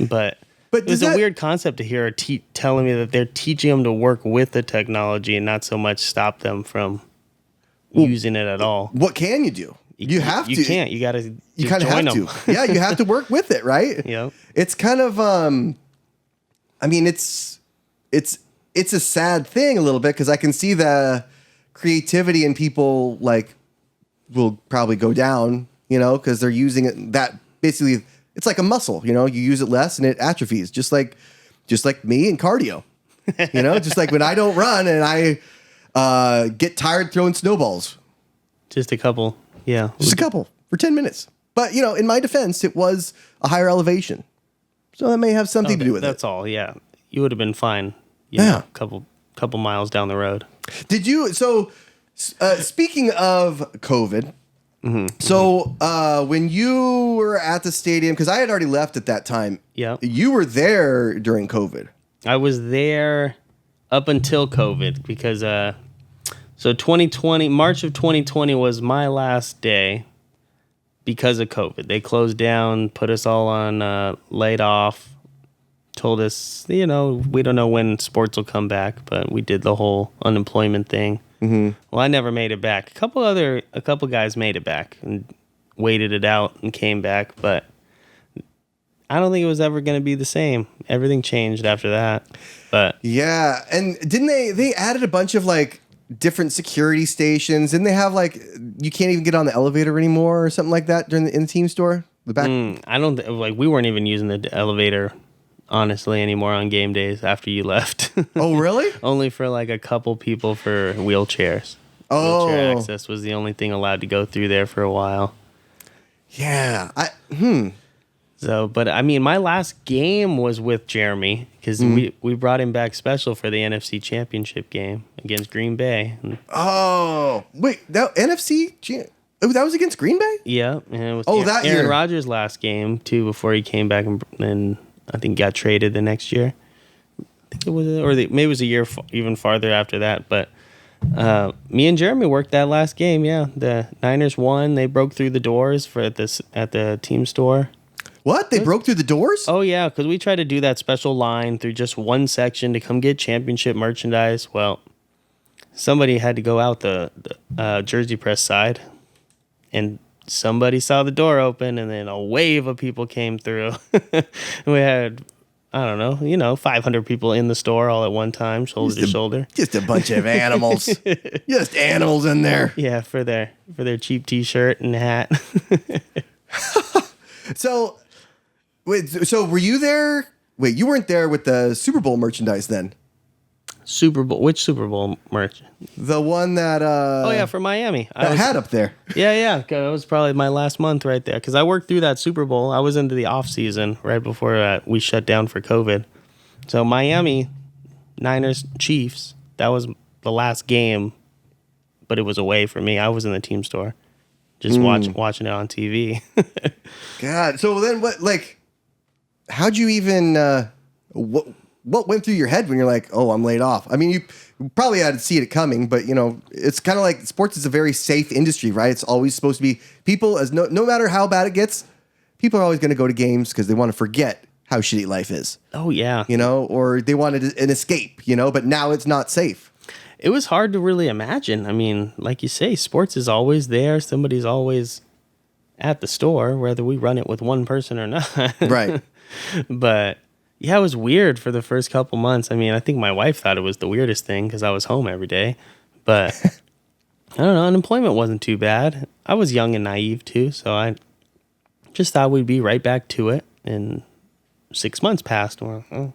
Speaker 2: But it's a weird concept to hear telling me that they're teaching them to work with the technology and not so much stop them from using it at all.
Speaker 1: What can you do? You have to.
Speaker 2: You can't. You got to.
Speaker 1: You kind of have to. Yeah, you have to work with it, right?
Speaker 2: Yeah.
Speaker 1: It's kind of. I mean, it's a sad thing a little bit because I can see the creativity in people will probably go down, because they're using it. That basically, it's like a muscle, you use it less and it atrophies, just like me and cardio, just like when I don't run and I get tired throwing snowballs.
Speaker 2: Just a couple, yeah.
Speaker 1: Just a couple for 10 minutes. But, in my defense, it was a higher elevation. So that may have something to do with
Speaker 2: That's all, yeah. You would have been fine.
Speaker 1: Yeah.
Speaker 2: A couple miles down the road.
Speaker 1: Did you? So, speaking of COVID, so when you were at the stadium, because I had already left at that time.
Speaker 2: Yeah.
Speaker 1: You were there during COVID.
Speaker 2: I was there up until COVID because so 2020, March of 2020 was my last day because of COVID. They closed down, put us all on laid off. Told us, we don't know when sports will come back, but we did the whole unemployment thing. Mm-hmm. Well, I never made it back. A couple guys made it back and waited it out and came back, but I don't think it was ever going to be the same. Everything changed after that. But
Speaker 1: yeah, and didn't they added a bunch of different security stations, and they have like you can't even get on the elevator anymore or something like that during in the team store. The back.
Speaker 2: I don't like we weren't even using the elevator honestly anymore on game days after you left.
Speaker 1: Oh, really?
Speaker 2: Only for like a couple people for wheelchairs.
Speaker 1: Oh,
Speaker 2: Wheelchair access was the only thing allowed to go through there for a while.
Speaker 1: Yeah.
Speaker 2: So, but I mean, my last game was with Jeremy because we brought him back special for the NFC Championship game against Green Bay.
Speaker 1: Oh, wait, that Oh, that was against Green Bay?
Speaker 2: Yeah, and it was
Speaker 1: that
Speaker 2: Aaron
Speaker 1: year.
Speaker 2: Rodgers' last game too before he came back and I think got traded the next year. I think it was, maybe it was a year even farther after that. But me and Jeremy worked that last game. Yeah, the Niners won. They broke through the doors at the team store.
Speaker 1: What? They broke through the doors?
Speaker 2: Oh, yeah, because we tried to do that special line through just one section to come get championship merchandise. Well, somebody had to go out the Jersey Press side, and somebody saw the door open, and then a wave of people came through. We had, I don't know, 500 people in the store all at one time, shoulder to shoulder.
Speaker 1: Just a bunch of animals. Just animals in there.
Speaker 2: Yeah, for their cheap T-shirt and hat.
Speaker 1: So... Wait, so were you there? Wait, you weren't there with the Super Bowl merchandise then?
Speaker 2: Super Bowl? Which Super Bowl merch?
Speaker 1: The one that...
Speaker 2: oh, yeah, for Miami.
Speaker 1: I had up there.
Speaker 2: Yeah. That was probably my last month right there. Because I worked through that Super Bowl. I was into the off season right before we shut down for COVID. So Miami, Niners, Chiefs, that was the last game. But it was away for me. I was in the team store. Just watching it on TV.
Speaker 1: God. So then what, like... How'd you even, what went through your head when you're like, oh, I'm laid off? I mean, you probably had to see it coming, but, it's kind of like sports is a very safe industry, right? It's always supposed to be people, as no matter how bad it gets, people are always going to go to games because they want to forget how shitty life is.
Speaker 2: Oh, yeah.
Speaker 1: Or they wanted an escape, but now it's not safe.
Speaker 2: It was hard to really imagine. I mean, like you say, sports is always there. Somebody's always at the store, whether we run it with one person or not.
Speaker 1: Right.
Speaker 2: But yeah, it was weird for the first couple months. I mean, I think my wife thought it was the weirdest thing because I was home every day. But I don't know, unemployment wasn't too bad. I was young and naive too, so I just thought we'd be right back to it. And 6 months passed. Well,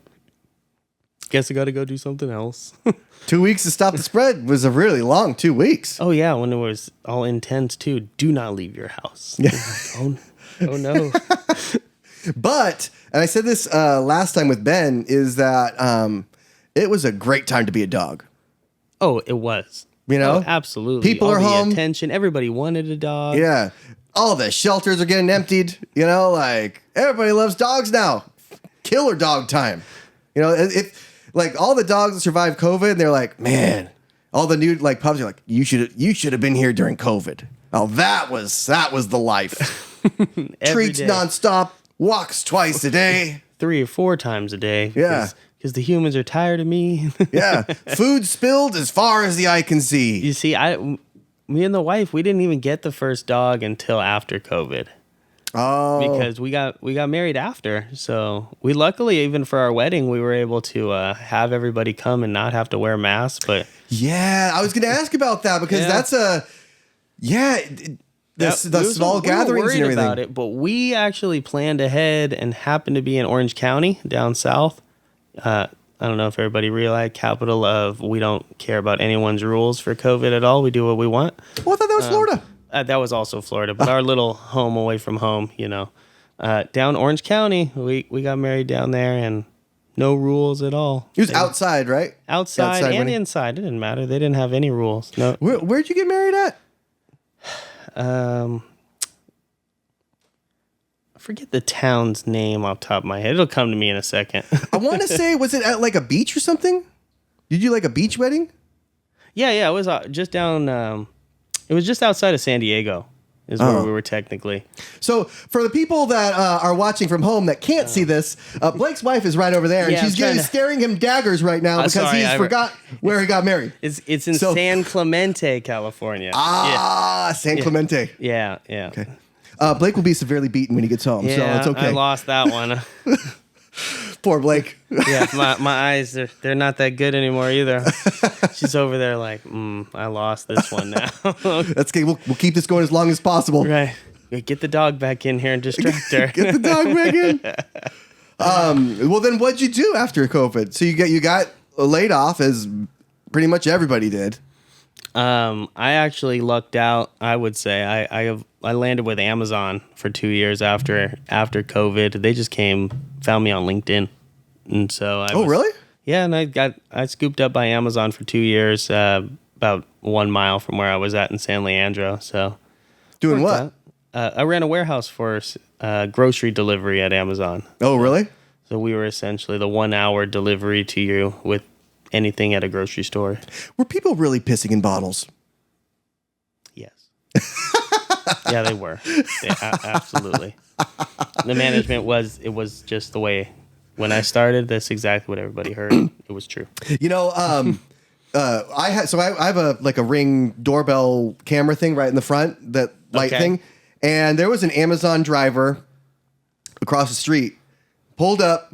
Speaker 2: guess I got to go do something else.
Speaker 1: 2 weeks to stop the spread was a really long 2 weeks.
Speaker 2: Oh yeah, when it was all intense too. Do not leave your house. Like, oh no.
Speaker 1: But, and I said this last time with Ben, is that it was a great time to be a dog.
Speaker 2: Oh, it was.
Speaker 1: Oh,
Speaker 2: absolutely.
Speaker 1: People
Speaker 2: all
Speaker 1: are
Speaker 2: the
Speaker 1: home.
Speaker 2: Attention. Everybody wanted a dog.
Speaker 1: Yeah. All the shelters are getting emptied. Like everybody loves dogs now. Killer dog time. Like all the dogs that survived COVID, they're like, man, all the new like pups are like, you should have been here during COVID. Oh, that was the life. Treats
Speaker 2: day.
Speaker 1: nonstop. Walks twice a day.
Speaker 2: 3 or 4 times a day.
Speaker 1: Yeah.
Speaker 2: Because the humans are tired of me.
Speaker 1: Yeah. Food spilled as far as the eye can see.
Speaker 2: You see, me and the wife, we didn't even get the first dog until after COVID.
Speaker 1: Oh.
Speaker 2: Because we got married after. So we luckily, even for our wedding, we were able to have everybody come and not have to wear masks. But
Speaker 1: yeah, I was going to ask about that because that's the small gatherings and everything.
Speaker 2: About it, but we actually planned ahead and happened to be in Orange County down south. I don't know if everybody realized, capital of we don't care about anyone's rules for COVID at all. We do what we want.
Speaker 1: Well, I thought that was Florida.
Speaker 2: That was also Florida, but our little home away from home, down Orange County, we got married down there and no rules at all.
Speaker 1: It was outside, right?
Speaker 2: Outside and inside. It didn't matter. They didn't have any rules. No.
Speaker 1: Where'd you get married at?
Speaker 2: I forget the town's name off the top of my head. It'll come to me in a second.
Speaker 1: I want to say, was it at like a beach or something? Did you like a beach wedding?
Speaker 2: Yeah. It was just down. It was just outside of San Diego. Is where we were technically.
Speaker 1: So for the people that are watching from home that can't see this, Blake's wife is right over there, and she's staring him daggers right now because he's forgot where he got married.
Speaker 2: It's in San Clemente, California.
Speaker 1: San Clemente.
Speaker 2: Yeah.
Speaker 1: Okay. Blake will be severely beaten when he gets home, so it's okay.
Speaker 2: I lost that one.
Speaker 1: Poor Blake.
Speaker 2: Yeah, my eyes, they're not that good anymore either. She's over there like, I lost this one now.
Speaker 1: That's okay. We'll keep this going as long as possible.
Speaker 2: Right. Get the dog back in here and distract her.
Speaker 1: Get the dog back in. Well, then what'd you do after COVID? So you got laid off, as pretty much everybody did.
Speaker 2: I actually lucked out. I would say I landed with Amazon for 2 years after COVID. They just found me on LinkedIn, and so
Speaker 1: really?
Speaker 2: Yeah, and I scooped up by Amazon for 2 years, about 1 mile from where I was at in San Leandro. So
Speaker 1: doing what?
Speaker 2: I ran a warehouse for grocery delivery at Amazon.
Speaker 1: Oh, really?
Speaker 2: So we were essentially the 1 hour delivery to you with anything at a grocery store.
Speaker 1: Were people really pissing in bottles?
Speaker 2: Yes. Yeah, they were. Absolutely. The management was just the way. When I started, that's exactly what everybody heard. It was true.
Speaker 1: You know, I have a Ring doorbell camera thing right in the front, that light thing, and there was an Amazon driver across the street, pulled up,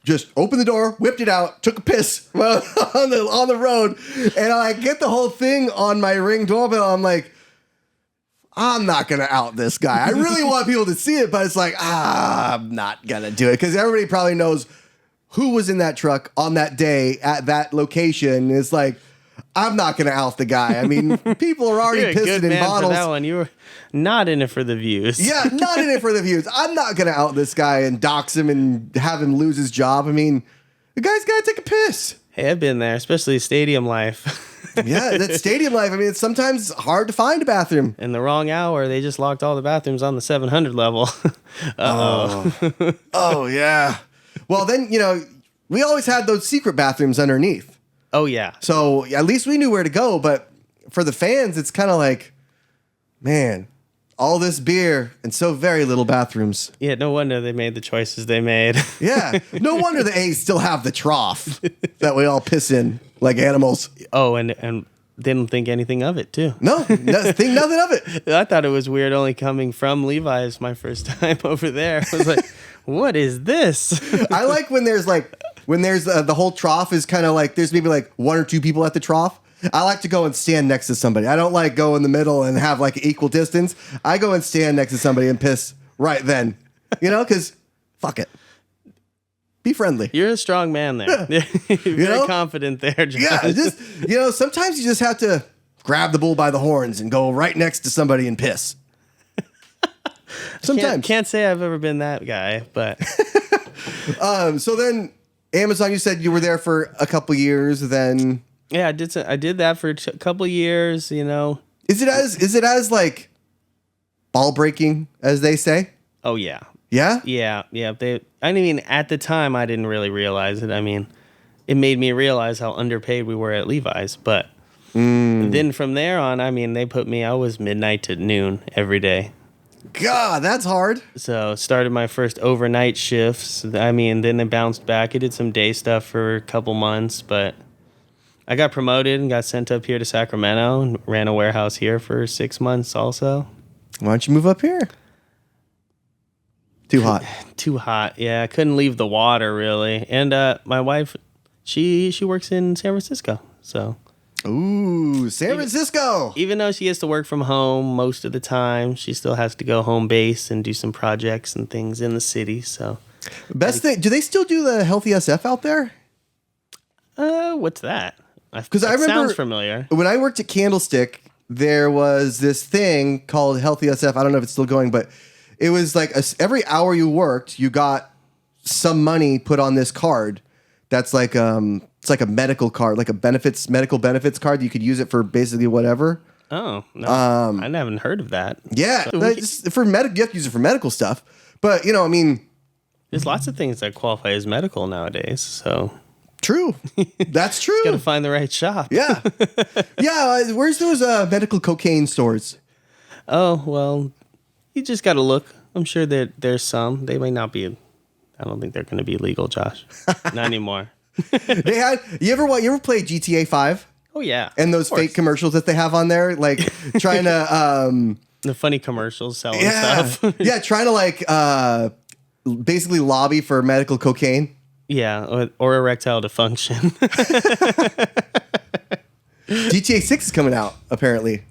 Speaker 1: just opened the door, whipped it out, took a piss on the road, and I get the whole thing on my Ring doorbell. I'm like, I'm not gonna out this guy. I really want people to see it, but it's like, I'm not gonna do it because everybody probably knows who was in that truck on that day at that location. It's like, I'm not gonna out the guy. I mean, people are already pissing in bottles.
Speaker 2: For that one. You were not in it for the views.
Speaker 1: Yeah, not in it for the views. I'm not gonna out this guy and dox him and have him lose his job. I mean, the guy's gotta take a piss.
Speaker 2: Hey, I've been there, especially stadium life.
Speaker 1: Yeah, that stadium life. I mean, it's sometimes hard to find a bathroom.
Speaker 2: In the wrong hour, they just locked all the bathrooms on the 700 level.
Speaker 1: Oh, yeah. Well, then, we always had those secret bathrooms underneath.
Speaker 2: Oh, yeah.
Speaker 1: So at least we knew where to go. But for the fans, it's kind of like, man, all this beer and so very little bathrooms.
Speaker 2: Yeah, no wonder they made the choices they made.
Speaker 1: Yeah, no wonder the A's still have the trough that we all piss in like animals.
Speaker 2: Oh, and didn't think anything of it, too.
Speaker 1: No, think nothing of it.
Speaker 2: I thought it was weird only coming from Levi's my first time over there. I was like, what is this?
Speaker 1: I like when there's the whole trough is kind of like, there's maybe like one or two people at the trough. I like to go and stand next to somebody. I don't like go in the middle and have like equal distance. I go and stand next to somebody and piss right then, because fuck it. Be friendly.
Speaker 2: You're a strong man there. You're very confident there, John.
Speaker 1: Yeah, just, sometimes you just have to grab the bull by the horns and go right next to somebody and piss. Sometimes.
Speaker 2: Can't say I've ever been that guy, but.
Speaker 1: So then Amazon, you said you were there for a couple years, then.
Speaker 2: Yeah, I did that for a couple years,
Speaker 1: Is it as like ball breaking as they say?
Speaker 2: Oh yeah.
Speaker 1: Yeah?
Speaker 2: Yeah. I mean, at the time I didn't really realize it. I mean, it made me realize how underpaid we were at Levi's, but then from there on, I mean, I was midnight to noon every day.
Speaker 1: God, that's hard.
Speaker 2: So started my first overnight shifts. I mean, then I bounced back. I did some day stuff for a couple months, but I got promoted and got sent up here to Sacramento and ran a warehouse here for 6 months also.
Speaker 1: Why don't you move up here? Too hot.
Speaker 2: Too hot. Yeah, I couldn't leave the water really. And my wife, she works in San Francisco. So
Speaker 1: ooh, San Francisco.
Speaker 2: Even though she has to work from home most of the time, she still has to go home base and do some projects and things in the city. So
Speaker 1: best thing, do they still do the Healthy SF out there?
Speaker 2: What's that?
Speaker 1: Because I remember
Speaker 2: sounds familiar.
Speaker 1: When I worked at Candlestick, there was this thing called Healthy SF. I don't know if it's still going, but it was like every hour you worked, you got some money put on this card. That's like it's like a medical card, like a medical benefits card. You could use it for basically whatever.
Speaker 2: Oh no, I haven't heard of that.
Speaker 1: Yeah, you have to use it for medical stuff. But I mean,
Speaker 2: there's lots of things that qualify as medical nowadays. So.
Speaker 1: True. That's true.
Speaker 2: Got to find the right shop.
Speaker 1: Yeah. Yeah. Where's those medical cocaine stores?
Speaker 2: Oh, well, you just got to look. I'm sure that there's some. They may not be. I don't think they're going to be legal, Josh. Not anymore.
Speaker 1: You ever play GTA 5?
Speaker 2: Oh, yeah.
Speaker 1: And those fake commercials that they have on there, like trying to.
Speaker 2: The funny commercials selling stuff.
Speaker 1: Yeah. Trying to basically lobby for medical cocaine.
Speaker 2: Yeah, or erectile dysfunction.
Speaker 1: GTA 6 is coming out, apparently.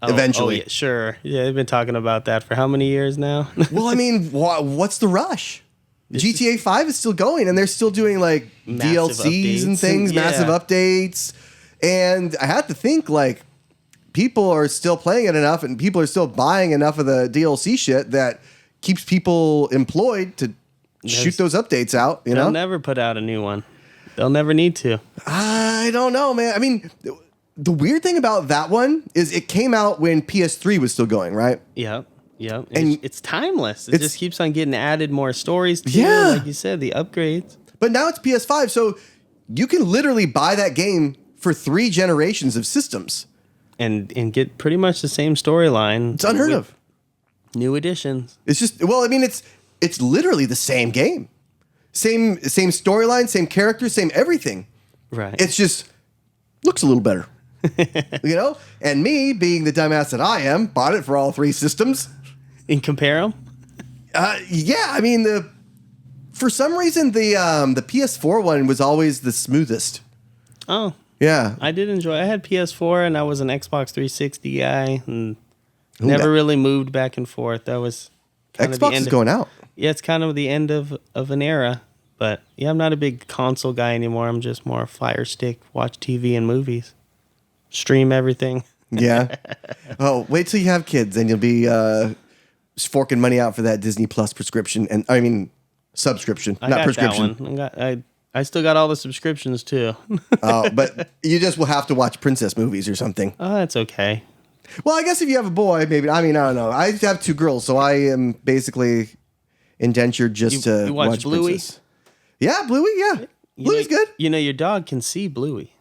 Speaker 1: Eventually.
Speaker 2: Oh, yeah, sure. Yeah, they've been talking about that for how many years now?
Speaker 1: Well, I mean, what's the rush? GTA 5 is still going, and they're still doing like
Speaker 2: Massive
Speaker 1: DLCs and
Speaker 2: updates.
Speaker 1: things,
Speaker 2: Yeah.
Speaker 1: massive updates. And I have to think like people are still playing it enough, and people are still buying enough of the DLC shit that keeps people employed to shoot those updates out. You know,
Speaker 2: They'll never put out a new one. They'll never need to.
Speaker 1: I don't know, man. I mean, the weird thing about that one is it came out when PS3 was still going, right?
Speaker 2: Yep. Yep.
Speaker 1: And
Speaker 2: It's timeless. It just keeps on getting added more stories to
Speaker 1: Yeah.
Speaker 2: like you said, the upgrades.
Speaker 1: But now it's PS5, so you can literally buy that game for 3 generations of systems.
Speaker 2: And get pretty much the same storyline.
Speaker 1: It's unheard
Speaker 2: with
Speaker 1: of.
Speaker 2: New additions.
Speaker 1: It's just, well, I mean, it's literally the same game, same storyline, same characters, same everything.
Speaker 2: Right.
Speaker 1: It's just looks a little better, you know. And me, being the dumbass that I am, bought it for all 3 systems.
Speaker 2: And compare them?
Speaker 1: Yeah, I mean for some reason the PS4 one was always the smoothest.
Speaker 2: Oh.
Speaker 1: Yeah,
Speaker 2: I did enjoy. I had PS4 and I was an Xbox 360 guy and
Speaker 1: Ooh,
Speaker 2: never
Speaker 1: that-
Speaker 2: really moved back and forth. That was kind of the
Speaker 1: Xbox
Speaker 2: end
Speaker 1: is going out.
Speaker 2: Yeah, it's kind of the end of an era. But yeah, I'm not a big console guy anymore. I'm just more a Fire Stick, watch TV and movies, stream everything.
Speaker 1: Yeah. Oh, wait till you have kids, and you'll be forking money out for that Disney Plus prescription, and I mean subscription,
Speaker 2: I
Speaker 1: not
Speaker 2: got
Speaker 1: prescription.
Speaker 2: that one. I still got all the subscriptions too.
Speaker 1: Oh, but you just will have to watch princess movies or something.
Speaker 2: Oh, that's okay.
Speaker 1: Well, I guess if you have a boy, maybe. I mean, I don't know. I have 2 girls, so I am basically indentured just to
Speaker 2: you watch Bluey?
Speaker 1: Princess. Yeah, Bluey. Yeah, Bluey's good.
Speaker 2: You know, your dog can see Bluey.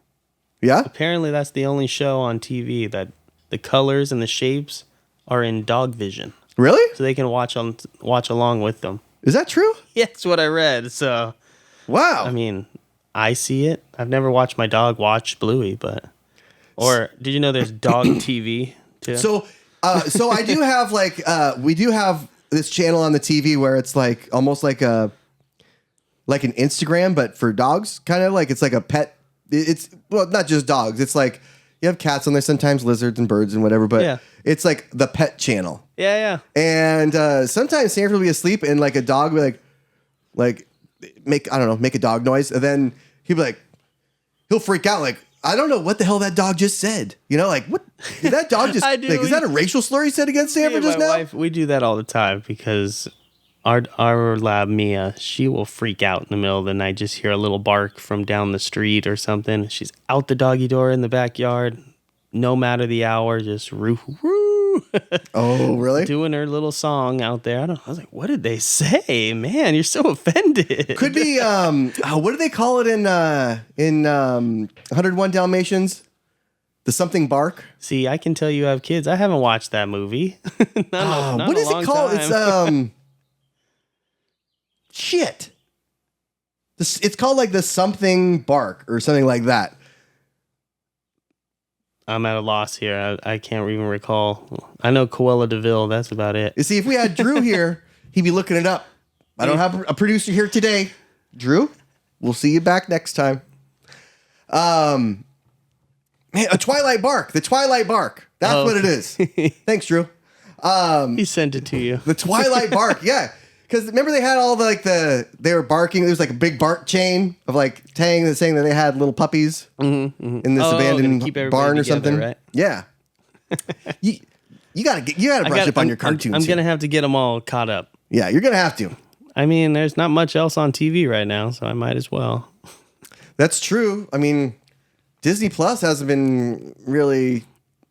Speaker 1: Yeah.
Speaker 2: Apparently, that's the only show on TV that the colors and the shapes are in dog vision,
Speaker 1: Really?
Speaker 2: so they can watch along with them.
Speaker 1: Is that true?
Speaker 2: Yeah, that's what I read. So,
Speaker 1: Wow.
Speaker 2: I mean, I see it. I've never watched my dog watch Bluey, but or did you know there's dog TV too?
Speaker 1: So I do have like we do have this channel on the TV where it's like almost like an Instagram, but for dogs, kind of like it's like a pet. It's well, not just dogs. It's like you have cats on there, sometimes lizards and birds and whatever. But
Speaker 2: Yeah.
Speaker 1: it's like the pet channel.
Speaker 2: yeah.
Speaker 1: And sometimes Sanford will be asleep and like a dog will like make a dog noise, and then he'll freak out like, I don't know what the hell that dog just said. You know, like what did that dog just
Speaker 2: I do.
Speaker 1: like? Is that a racial slur he said against
Speaker 2: Me
Speaker 1: Sanford
Speaker 2: and
Speaker 1: just
Speaker 2: my
Speaker 1: now?
Speaker 2: wife, we do that all the time because our lab Mia, she will freak out in the middle of the night. Just hear a little bark from down the street or something. She's out the doggy door in the backyard, no matter the hour, just roo roo.
Speaker 1: Oh, really?
Speaker 2: Doing her little song out there. I was like, what did they say? Man, you're so offended.
Speaker 1: Could be what do they call it in 101 Dalmatians? The something bark?
Speaker 2: See, I can tell you have kids. I haven't watched that movie. Not
Speaker 1: What
Speaker 2: a
Speaker 1: is it
Speaker 2: long
Speaker 1: called?
Speaker 2: time.
Speaker 1: It's shit. It's called like the something bark or something like that.
Speaker 2: I'm at a loss here. I can't even recall. I know Cruella de Vil. That's about it.
Speaker 1: You see, if we had Drew here, he'd be looking it up. I don't have a producer here today. Drew, we'll see you back next time. Man, a Twilight Bark. The Twilight Bark. That's what it is. Thanks, Drew.
Speaker 2: He sent it to you.
Speaker 1: The Twilight Bark, yeah. Because remember they had all they were barking. There was like a big bark chain of like saying that they had little puppies in this abandoned
Speaker 2: keep everybody
Speaker 1: barn or
Speaker 2: together,
Speaker 1: something.
Speaker 2: right?
Speaker 1: Yeah. you gotta brush up on your cartoons.
Speaker 2: I'm
Speaker 1: here.
Speaker 2: gonna have to get them all caught up.
Speaker 1: Yeah, you're gonna have to.
Speaker 2: I mean, there's not much else on TV right now, so I might as well.
Speaker 1: That's true. I mean, Disney Plus hasn't been really.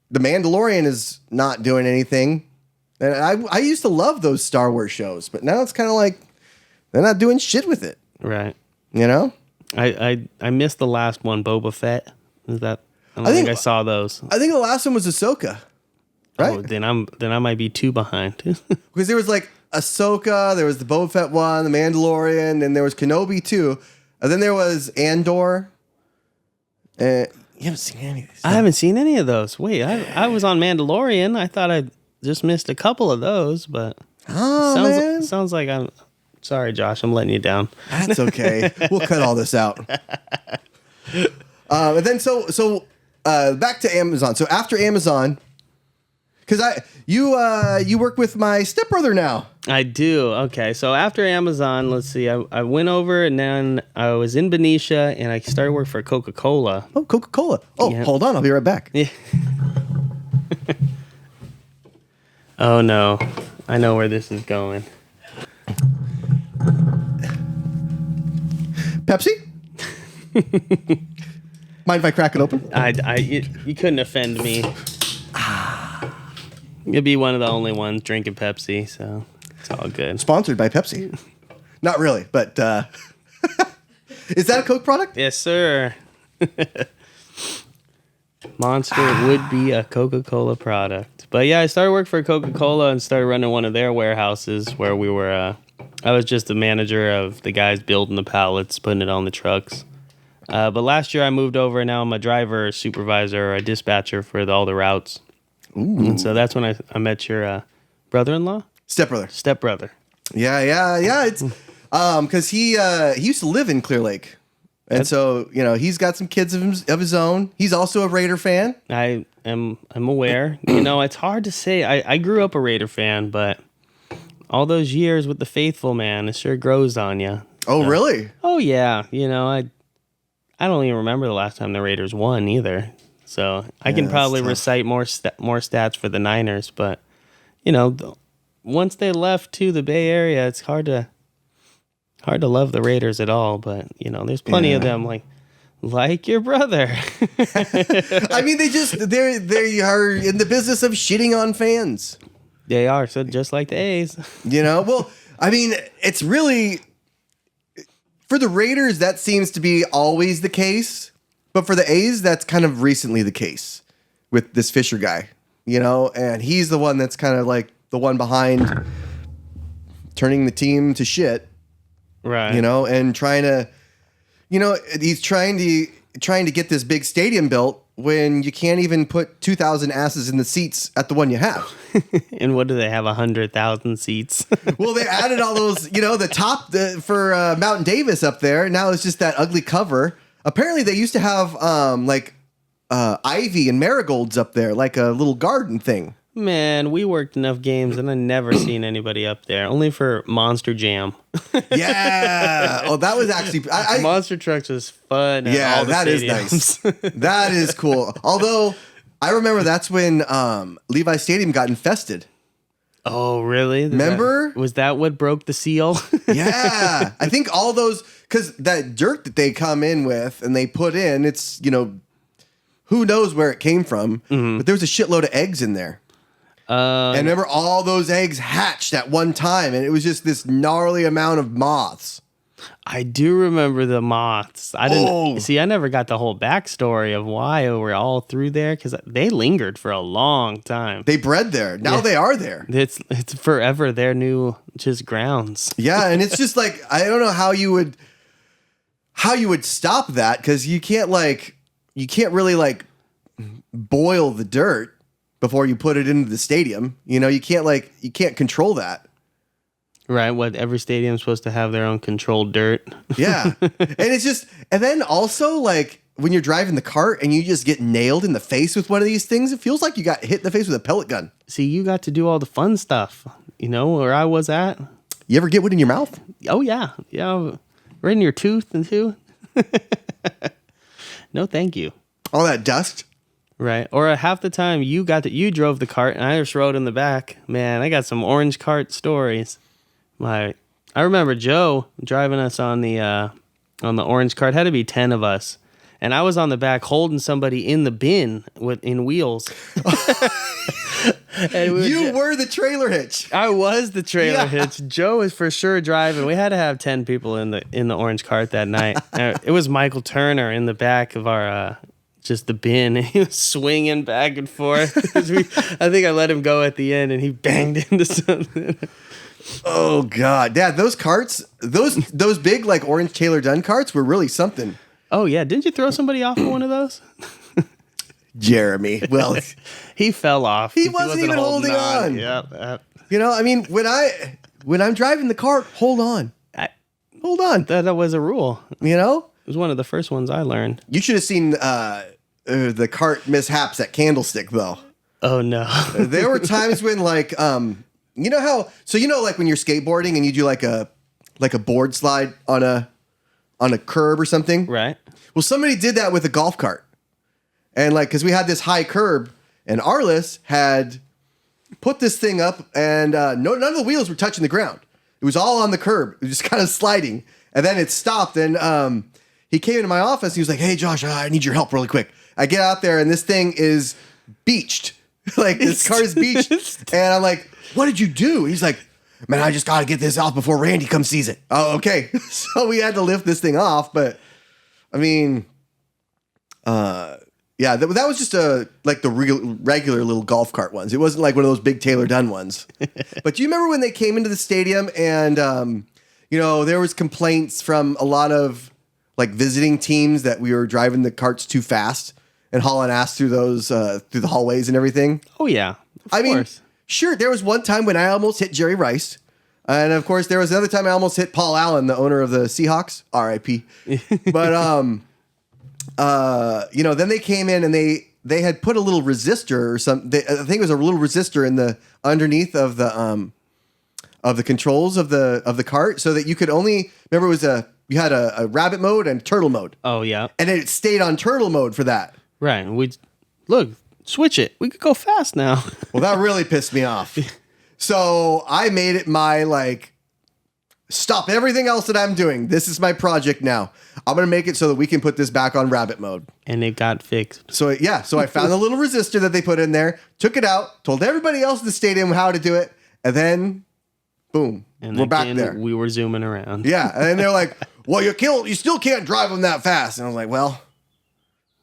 Speaker 1: The Mandalorian is not doing anything. And I used to love those Star Wars shows, but now it's kind of like they're not doing shit with it.
Speaker 2: Right.
Speaker 1: You know?
Speaker 2: I missed the last one, Boba Fett. Is that? I don't think I saw those.
Speaker 1: I think the last one was Ahsoka. Right?
Speaker 2: Oh, then I might be 2 behind.
Speaker 1: Because there was like Ahsoka, there was the Boba Fett one, the Mandalorian, and there was Kenobi too. And then there was Andor. You haven't seen any of these.
Speaker 2: I haven't seen any of those. Wait, I was on Mandalorian. I thought I just missed a couple of those, but
Speaker 1: Oh, man.
Speaker 2: sounds like I'm Sorry, Josh, I'm letting you down.
Speaker 1: That's okay. We'll cut all this out. And then so back to Amazon. So after Amazon, because you work with my stepbrother now.
Speaker 2: I do. Okay, so after Amazon, let's see. I went over and then I was in Benicia and I started work for Coca Cola.
Speaker 1: Oh, Coca Cola. Oh,
Speaker 2: Yeah.
Speaker 1: hold on. I'll be right back.
Speaker 2: Yeah. Oh no, I know where this is going.
Speaker 1: Pepsi? Mind if I crack it open?
Speaker 2: You couldn't offend me. You'd be one of the only ones drinking Pepsi, so it's all good.
Speaker 1: Sponsored by Pepsi. Not really, but is that a Coke product?
Speaker 2: Yes, sir. Monster would be a Coca-Cola product. But yeah, I started work for Coca-Cola and started running one of their warehouses where we were, I was just the manager of the guys building the pallets, putting it on the trucks. But last year I moved over and now I'm a driver, supervisor, or a dispatcher for all the routes. Ooh. And so that's when I met your brother-in-law?
Speaker 1: Stepbrother. Yeah. It's because he used to live in Clear Lake. And so, he's got some kids of his own. He's also a Raider fan.
Speaker 2: I'm aware. It's hard to say. I grew up a Raider fan, but all those years with the faithful, man, it sure grows on you.
Speaker 1: Oh, really?
Speaker 2: Oh, yeah. I don't even remember the last time the Raiders won either. So I can probably recite more stats for the Niners, but once they left to the Bay Area, it's hard to love the Raiders at all. But there's plenty of them like your brother.
Speaker 1: I mean, they are in the business of shitting on fans.
Speaker 2: They are, so just like the A's.
Speaker 1: Well, I mean, it's really for the Raiders that seems to be always the case. But for the A's, that's kind of recently the case with this Fisher guy, and he's the one that's kind of like the one behind turning the team to shit,
Speaker 2: right?
Speaker 1: And trying to, he's trying to get this big stadium built when you can't even put 2,000 asses in the seats at the one you have.
Speaker 2: And what do they have? 100,000 seats?
Speaker 1: Well, they added all those, the top for Mountain Davis up there. Now it's just that ugly cover. Apparently, they used to have ivy and marigolds up there, like a little garden thing.
Speaker 2: Man, we worked enough games, and I never seen anybody up there. Only for Monster Jam.
Speaker 1: Yeah. Oh, that was actually
Speaker 2: Monster Trucks was fun.
Speaker 1: Yeah, that is nice. That is cool. Although I remember that's when Levi Stadium got infested.
Speaker 2: Oh, really?
Speaker 1: Remember?
Speaker 2: Was that what broke the seal?
Speaker 1: Yeah. I think all those, because that dirt that they come in with and they put in, it's, who knows where it came from, but there was a shitload of eggs in there. And remember all those eggs hatched at one time, and it was just this gnarly amount of moths.
Speaker 2: I do remember the moths. I never got the whole backstory of why we're all through there, because they lingered for a long time.
Speaker 1: They bred there. Now they are there.
Speaker 2: It's forever their new just grounds.
Speaker 1: Yeah, and it's just like, I don't know how you would stop that, because you can't really boil the dirt before you put it into the stadium. You can't control that.
Speaker 2: Right, every stadium's supposed to have their own controlled dirt.
Speaker 1: Yeah. And then also when you're driving the cart and you just get nailed in the face with one of these things, it feels like you got hit in the face with a pellet gun.
Speaker 2: See, you got to do all the fun stuff, where I was at.
Speaker 1: You ever get one in your mouth?
Speaker 2: Oh, yeah. Yeah, right in your tooth and too. No, thank you.
Speaker 1: All that dust?
Speaker 2: Right. Or half the time you drove the cart and I just rode in the back. Man, I got some orange cart stories. I remember Joe driving us on the orange cart. Had to be 10 of us, and I was on the back holding somebody in the bin in wheels.
Speaker 1: You were the trailer hitch.
Speaker 2: I was the trailer hitch. Joe was for sure driving. We had to have 10 people in the orange cart that night. It was Michael Turner in the back of our just the bin. He was swinging back and forth. I think I let him go at the end, and he banged into something.
Speaker 1: Oh God, Dad! Those carts, those big orange Taylor Dunn carts were really something.
Speaker 2: Oh yeah, didn't you throw somebody off of one of those?
Speaker 1: Jeremy. Well,
Speaker 2: he fell off.
Speaker 1: He wasn't even holding on.
Speaker 2: Yeah.
Speaker 1: I mean, when when I'm driving the cart, hold on. Hold on.
Speaker 2: That was a rule.
Speaker 1: You know?
Speaker 2: It was one of the first ones I learned.
Speaker 1: You should have seen the cart mishaps at Candlestick, though.
Speaker 2: Oh, no.
Speaker 1: There were times when, like, you know how... So, you know, like, when you're skateboarding and you do, like a board slide on a curb or something?
Speaker 2: Right.
Speaker 1: Well, somebody did that with a golf cart. And, like, because we had this high curb, and Arliss had put this thing up, and none of the wheels were touching the ground. It was all on the curb. It was just kind of sliding. And then it stopped, and he came into my office, and he was like, hey, Josh, I need your help really quick. I get out there, and this thing is beached. Like, this car is beached. And I'm like, what did you do? He's like, man, I just got to get this off before Randy comes sees it. Oh, okay. So we had to lift this thing off, but, I mean... yeah, that was just the regular little golf cart ones. It wasn't like one of those big Taylor Dunn ones. But do you remember when they came into the stadium and, there was complaints from a lot of like visiting teams that we were driving the carts too fast and hauling ass through those through the hallways and everything?
Speaker 2: Oh, yeah.
Speaker 1: I mean, sure, there was one time when I almost hit Jerry Rice. And, of course, there was another time I almost hit Paul Allen, the owner of the Seahawks. R.I.P. But, then they came in and they had put a little resistor or something. I think it was a little resistor in the underneath of the controls of the cart, so that you could only remember you had a rabbit mode and turtle mode.
Speaker 2: Oh yeah,
Speaker 1: and it stayed on turtle mode for that.
Speaker 2: Right. We switch it. We could go fast now.
Speaker 1: Well, that really pissed me off. So I made it my stop everything else that I'm doing. This is my project now. I'm going to make it so that we can put this back on rabbit mode.
Speaker 2: And it got fixed.
Speaker 1: So I found the little resistor that they put in there, took it out, told everybody else in the stadium how to do it, and then, boom,
Speaker 2: and
Speaker 1: we're back there.
Speaker 2: We were zooming around.
Speaker 1: Yeah, and then they're like, well, you still can't drive them that fast. And I was like, well,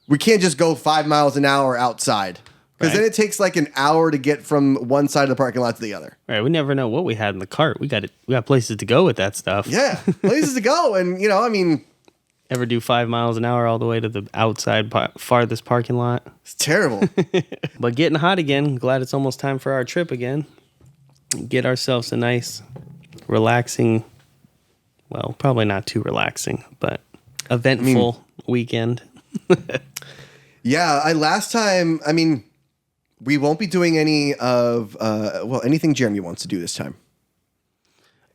Speaker 1: we can't just go 5 miles an hour outside. Because then it takes like an hour to get from one side of the parking lot to the other.
Speaker 2: Right. We never know what we had in the cart. We got places to go with that stuff.
Speaker 1: Yeah, places to go. And,
Speaker 2: ever do 5 miles an hour all the way to the outside farthest parking lot?
Speaker 1: It's terrible.
Speaker 2: But getting hot again. Glad it's almost time for our trip again. Get ourselves a nice, relaxing, well, probably not too relaxing, but eventful weekend.
Speaker 1: Yeah, we won't be doing any of, anything Jeremy wants to do this time.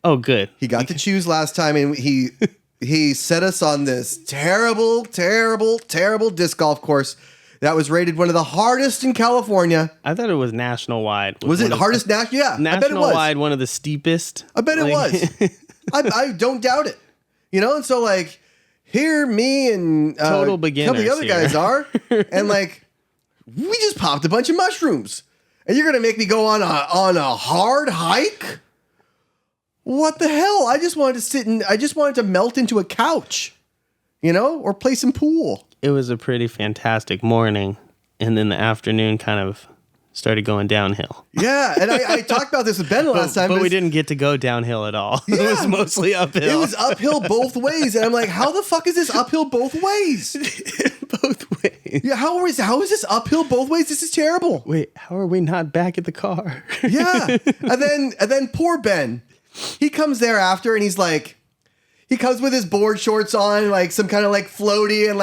Speaker 2: Oh, good.
Speaker 1: He got to choose last time, and he set us on this terrible, terrible, terrible disc golf course that was rated one of the hardest in California.
Speaker 2: I thought it was national-wide.
Speaker 1: Was it hardest national? Yeah, I bet it was.
Speaker 2: National-wide, one of the steepest.
Speaker 1: I bet it was. I don't doubt it. And so, here, me and
Speaker 2: total beginners,
Speaker 1: a couple of the other guys are, and, we just popped a bunch of mushrooms. And you're going to make me go on a hard hike? What the hell? I just wanted to melt into a couch, or play some pool.
Speaker 2: It was a pretty fantastic morning, and then the afternoon kind of started going downhill.
Speaker 1: Yeah, and I talked about this with Ben last time.
Speaker 2: But we didn't get to go downhill at all.
Speaker 1: Yeah,
Speaker 2: it was mostly uphill.
Speaker 1: It was uphill both ways, and I'm like, how the fuck is this uphill both ways?
Speaker 2: Both ways.
Speaker 1: Yeah, how is this uphill both ways? This is terrible.
Speaker 2: Wait, how are we not back at the car?
Speaker 1: Yeah, and then poor Ben, he comes there after, and he's like, he comes with his board shorts on, like some kind of floaty and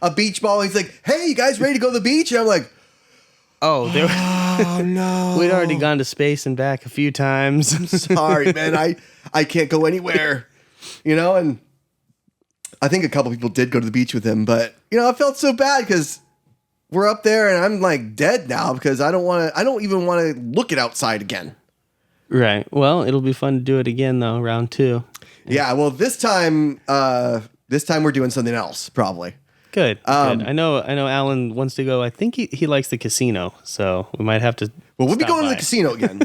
Speaker 1: a beach ball. He's like, hey, you guys ready to go to the beach? And I'm like,
Speaker 2: oh
Speaker 1: no.
Speaker 2: We'd already gone to space and back a few times.
Speaker 1: I'm sorry, man. I can't go anywhere. And I think a couple people did go to the beach with him, but I felt so bad because we're up there and I'm dead now because I don't even want to look at outside again.
Speaker 2: Right. Well, it'll be fun to do it again though, round 2.
Speaker 1: Yeah, well this time we're doing something else, probably.
Speaker 2: Good. Good. I know Alan wants to go. I think he likes the casino, so we might have to.
Speaker 1: Well, we'll be going to the casino again.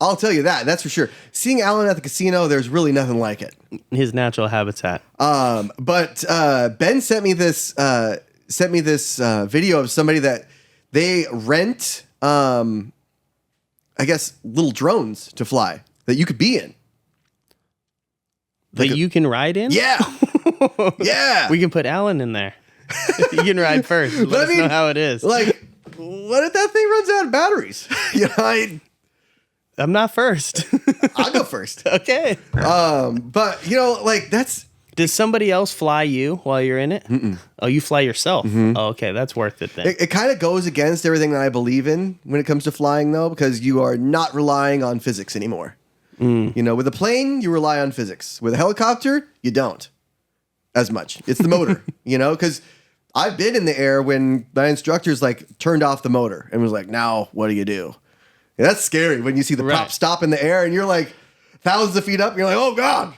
Speaker 1: I'll tell you that's for sure. Seeing Alan at the casino, there's really nothing like it.
Speaker 2: His natural habitat.
Speaker 1: But Ben sent me this video of somebody that they rent, I guess, little drones to fly that you could be in.
Speaker 2: That you can ride in?
Speaker 1: Yeah. Yeah.
Speaker 2: We can put Alan in there. You can ride first. Let us know how it is.
Speaker 1: What if that thing runs out of batteries?
Speaker 2: I'm not first.
Speaker 1: I'll go first.
Speaker 2: Okay.
Speaker 1: But like that's.
Speaker 2: Does somebody else fly you while you're in it? Mm-mm. Oh, you fly yourself. Mm-hmm. Oh, okay. That's worth it then.
Speaker 1: It kind of goes against everything that I believe in when it comes to flying, though, because you are not relying on physics anymore. With a plane, you rely on physics. With a helicopter, you don't as much. It's the motor, because I've been in the air when my instructors like turned off the motor and was like, now what do you do? And that's scary when you see the prop stop in the air and you're like thousands of feet up and you're like, oh God.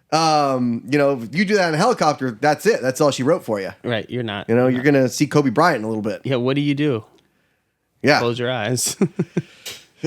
Speaker 1: If you do that in a helicopter, that's it. That's all she wrote for you.
Speaker 2: Right. You're not.
Speaker 1: You're going to see Kobe Bryant in a little bit.
Speaker 2: Yeah. What do you do?
Speaker 1: Yeah.
Speaker 2: Close your eyes.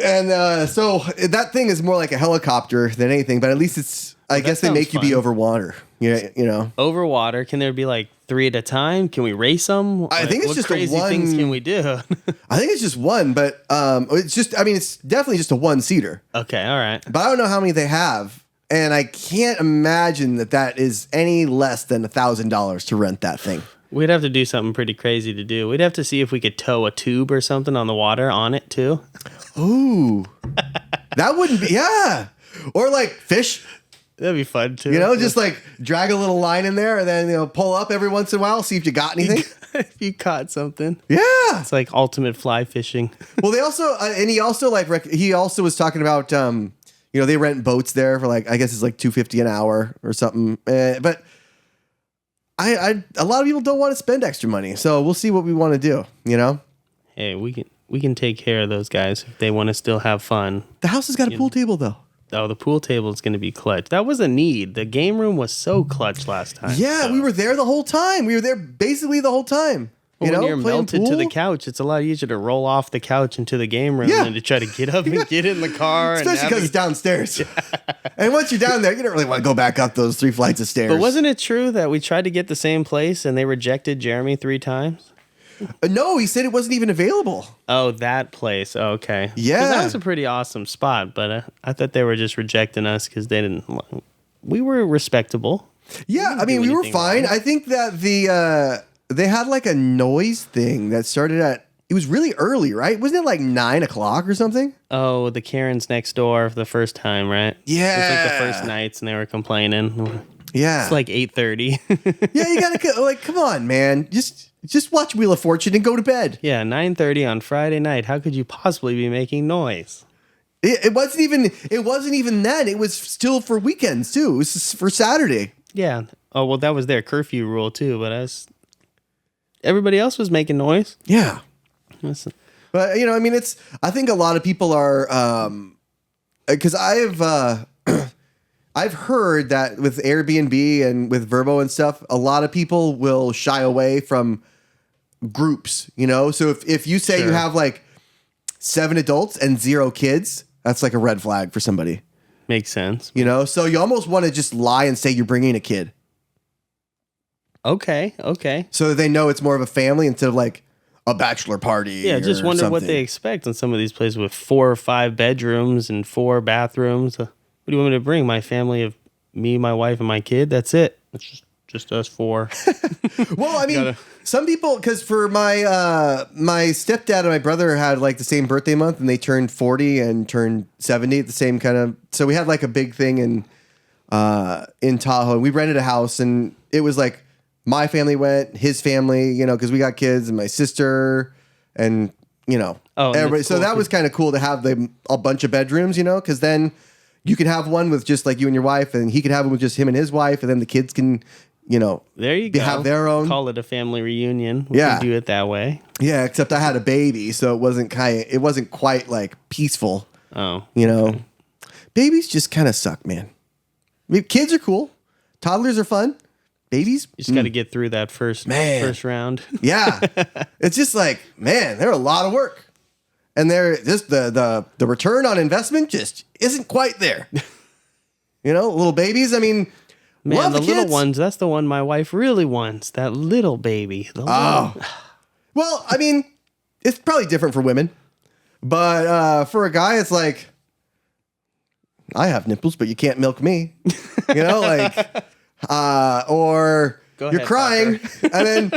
Speaker 1: And so that thing is more like a helicopter than anything, but at least I guess they make you be over water. Yeah.
Speaker 2: Over water. Can there be like 3 at a time? Can we race them?
Speaker 1: I think it's just
Speaker 2: crazy
Speaker 1: one.
Speaker 2: Things can we do?
Speaker 1: I think it's just one, but it's definitely just a one-seater.
Speaker 2: Okay. All right.
Speaker 1: But I don't know how many they have. And I can't imagine that is any less than $1,000 to rent that thing.
Speaker 2: We'd have to do something pretty crazy to do. We'd have to see if we could tow a tube or something on the water on it too.
Speaker 1: Ooh, that wouldn't be, yeah. Or like fish.
Speaker 2: That'd be fun too.
Speaker 1: Just like drag a little line in there and then, pull up every once in a while, see if you got anything.
Speaker 2: If you caught something.
Speaker 1: Yeah.
Speaker 2: It's like ultimate fly fishing.
Speaker 1: Well, they also, and he also he also was talking about, they rent boats there for like, I guess it's like $250 an hour or something. But a lot of people don't want to spend extra money. So we'll see what we want to do,
Speaker 2: Hey, we can take care of those guys if they want to still have fun.
Speaker 1: The house has got a pool table though.
Speaker 2: Oh, the pool table is going to be clutch. That was a need. The game room was so clutch last time.
Speaker 1: Yeah,
Speaker 2: so.
Speaker 1: We were there the whole time. We were there basically the whole time.
Speaker 2: When you're melted to the couch, it's a lot easier to roll off the couch into the game room than to try to get up and get in the car.
Speaker 1: Especially because it's downstairs. And once you're down there, you don't really want to go back up those 3 flights of stairs.
Speaker 2: But wasn't it true that we tried to get the same place and they rejected Jeremy 3 times?
Speaker 1: No, he said it wasn't even available.
Speaker 2: Oh, that place. Oh, okay.
Speaker 1: Yeah.
Speaker 2: That was a pretty awesome spot, but I thought they were just rejecting us because they didn't. We were respectable.
Speaker 1: Yeah, I mean, we were fine. Wrong. I think that they had like a noise thing that started at, it was really early, right? Wasn't it like 9 o'clock or something?
Speaker 2: Oh, the Karens next door for the first time, right?
Speaker 1: Yeah.
Speaker 2: It was like the first nights and they were complaining.
Speaker 1: Yeah.
Speaker 2: It's like 8:30.
Speaker 1: Yeah, you gotta, like, come on, man. Just watch Wheel of Fortune and go to bed.
Speaker 2: Yeah, 9:30 on Friday night. How could you possibly be making noise?
Speaker 1: It wasn't even then. It was still for weekends too. It was for Saturday.
Speaker 2: Yeah. Oh, well, that was their curfew rule too, but everybody else was making noise.
Speaker 1: Yeah.
Speaker 2: Listen.
Speaker 1: But I think a lot of people are because I've heard that with Airbnb and with Verbo and stuff, a lot of people will shy away from groups, So if you say you have like 7 adults and 0 kids, that's like a red flag for somebody.
Speaker 2: Makes sense.
Speaker 1: So you almost want to just lie and say you're bringing a kid.
Speaker 2: Okay.
Speaker 1: So that they know it's more of a family instead of like a bachelor party.
Speaker 2: Yeah, just wonder what they expect in some of these places with 4 or 5 bedrooms and 4 bathrooms. What do you want me to bring? My family of me, my wife, and my kid? That's it. It's just us 4.
Speaker 1: Well, I mean, some people, because for my stepdad and my brother had like the same birthday month, and they turned 40 and turned 70 at the same kind of. So we had like a big thing in Tahoe, and we rented a house, and it was like my family went, his family, because we got kids, and my sister, and everybody. So that was kind of cool to have a bunch of bedrooms, because then you could have one with just like you and your wife, and he could have one with just him and his wife, and then the kids can,
Speaker 2: there you go.
Speaker 1: Have their own.
Speaker 2: Call it a family reunion. We can do it that way.
Speaker 1: Yeah, except I had a baby, so it wasn't quite like peaceful.
Speaker 2: Oh,
Speaker 1: babies just kind of suck, man. I mean, kids are cool, toddlers are fun. Babies,
Speaker 2: you just got to get through that first round. Yeah,
Speaker 1: it's just like, man, they're a lot of work. And they're just the return on investment just isn't quite there. Little babies. I mean,
Speaker 2: man, the little ones. That's the one my wife really wants. That little baby.
Speaker 1: Well, I mean, it's probably different for women, but for a guy, it's like, I have nipples, but you can't milk me. Or you're crying, and then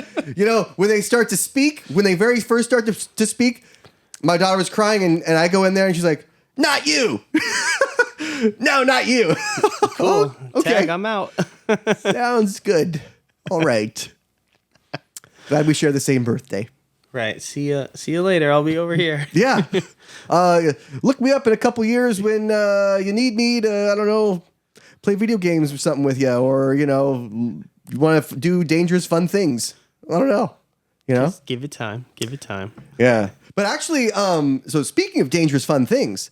Speaker 1: when they start to speak, when they very first start to speak. My daughter was crying, and I go in there, and she's like, Not you. No, not you.
Speaker 2: Cool.
Speaker 1: Okay.
Speaker 2: Tag, I'm out.
Speaker 1: Sounds good. All right. Glad we share the same birthday.
Speaker 2: Right. See you later. I'll be over here.
Speaker 1: Yeah. Look me up in a couple years when you need me to, I don't know, play video games or something with you, or, you know, you want to do dangerous, fun things. I don't know. You know?
Speaker 2: Just give it time. Give it time.
Speaker 1: Yeah. But actually, so speaking of dangerous, fun things,